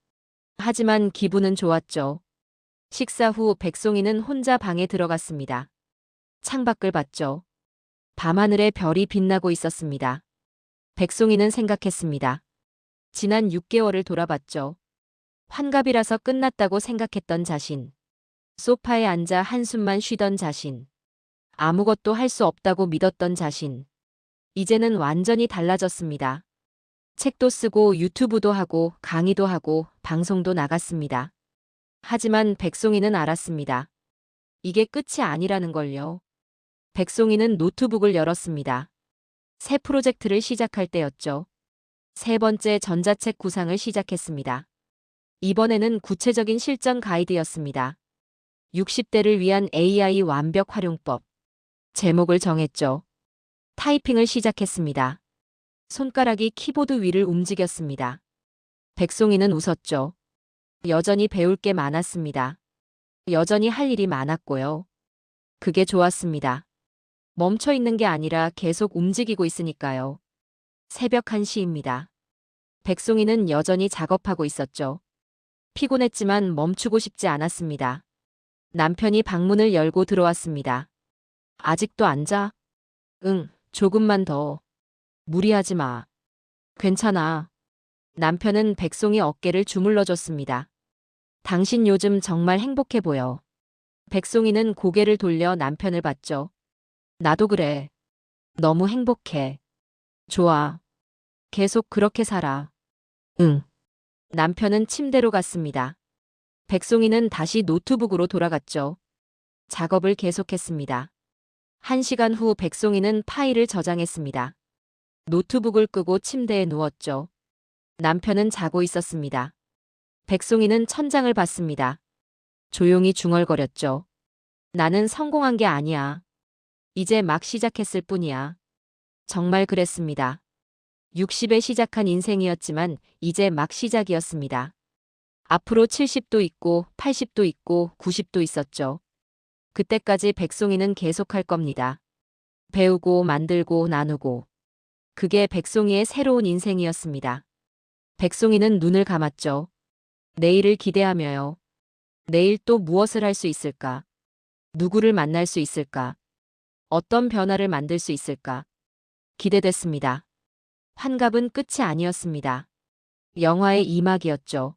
하지만 기분은 좋았죠. 식사 후 백송이는 혼자 방에 들어갔습니다. 창밖을 봤죠. 밤하늘에 별이 빛나고 있었습니다. 백송이는 생각했습니다. 지난 6개월을 돌아봤죠. 환갑이라서 끝났다고 생각했던 자신. 소파에 앉아 한숨만 쉬던 자신. 아무것도 할 수 없다고 믿었던 자신. 이제는 완전히 달라졌습니다. 책도 쓰고 유튜브도 하고 강의도 하고 방송도 나갔습니다. 하지만 백송이는 알았습니다. 이게 끝이 아니라는 걸요. 백송이는 노트북을 열었습니다. 새 프로젝트를 시작할 때였죠. 세 번째 전자책 구상을 시작했습니다. 이번에는 구체적인 실전 가이드였습니다. 60대를 위한 AI 완벽 활용법. 제목을 정했죠. 타이핑을 시작했습니다. 손가락이 키보드 위를 움직였습니다. 백송이는 웃었죠. 여전히 배울 게 많았습니다. 여전히 할 일이 많았고요. 그게 좋았습니다. 멈춰 있는 게 아니라 계속 움직이고 있으니까요. 새벽 1시입니다. 백송이는 여전히 작업하고 있었죠. 피곤했지만 멈추고 싶지 않았습니다. 남편이 방문을 열고 들어왔습니다. 아직도 안 자? 응, 조금만 더. 무리하지 마. 괜찮아. 남편은 백송이 어깨를 주물러줬습니다. 당신 요즘 정말 행복해 보여. 백송이는 고개를 돌려 남편을 봤죠. 나도 그래. 너무 행복해. 좋아. 계속 그렇게 살아. 응. 남편은 침대로 갔습니다. 백송이는 다시 노트북으로 돌아갔죠. 작업을 계속했습니다. 1시간 후 백송이는 파일을 저장했습니다. 노트북을 끄고 침대에 누웠죠. 남편은 자고 있었습니다. 백송이는 천장을 봤습니다. 조용히 중얼거렸죠. 나는 성공한 게 아니야. 이제 막 시작했을 뿐이야. 정말 그랬습니다. 60에 시작한 인생이었지만 이제 막 시작이었습니다. 앞으로 70도 있고 80도 있고 90도 있었죠. 그때까지 백송이는 계속할 겁니다. 배우고 만들고 나누고. 그게 백송이의 새로운 인생이었습니다. 백송이는 눈을 감았죠. 내일을 기대하며요. 내일 또 무엇을 할 수 있을까? 누구를 만날 수 있을까? 어떤 변화를 만들 수 있을까? 기대됐습니다. 환갑은 끝이 아니었습니다. 영화의 2막이었죠.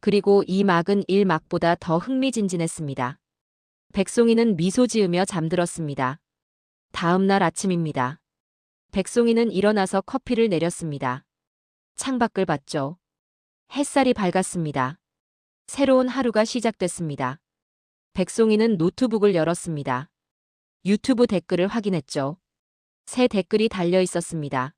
그리고 이 막은 1막보다 더 흥미진진했습니다. 백송이는 미소 지으며 잠들었습니다. 다음 날 아침입니다. 백송이는 일어나서 커피를 내렸습니다. 창밖을 봤죠. 햇살이 밝았습니다. 새로운 하루가 시작됐습니다. 백송이는 노트북을 열었습니다. 유튜브 댓글을 확인했죠. 새 댓글이 달려 있었습니다.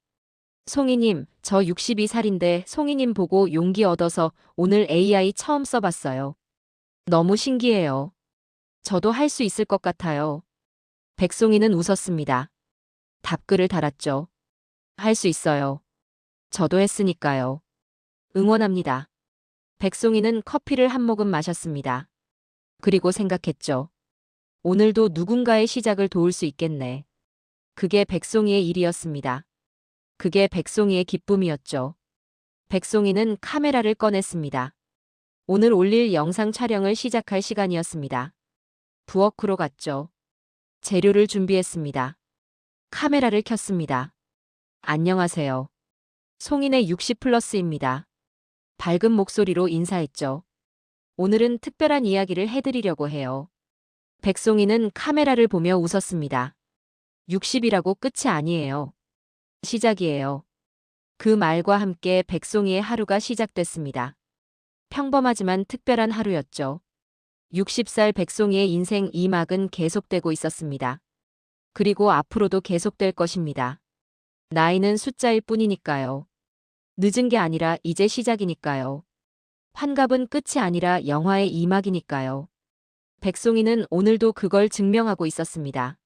송이님, 저 62살인데 송이님 보고 용기 얻어서 오늘 AI 처음 써봤어요. 너무 신기해요. 저도 할 수 있을 것 같아요. 백송이는 웃었습니다. 답글을 달았죠. 할 수 있어요. 저도 했으니까요. 응원합니다. 백송이는 커피를 한 모금 마셨습니다. 그리고 생각했죠. 오늘도 누군가의 시작을 도울 수 있겠네. 그게 백송이의 일이었습니다. 그게 백송이의 기쁨이었죠. 백송이는 카메라를 꺼냈습니다. 오늘 올릴 영상 촬영을 시작할 시간이었습니다. 부엌으로 갔죠. 재료를 준비했습니다. 카메라를 켰습니다. 안녕하세요. 송인의 60플러스입니다. 밝은 목소리로 인사했죠. 오늘은 특별한 이야기를 해드리려고 해요. 백송이는 카메라를 보며 웃었습니다. 60이라고 끝이 아니에요. 시작이에요. 그 말과 함께 백송이의 하루가 시작됐습니다. 평범하지만 특별한 하루였죠. 60살 백송이의 인생 2막은 계속되고 있었습니다. 그리고 앞으로도 계속될 것입니다. 나이는 숫자일 뿐이니까요. 늦은 게 아니라 이제 시작이니까요. 환갑은 끝이 아니라 영화의 2막이니까요. 백송이는 오늘도 그걸 증명하고 있었습니다.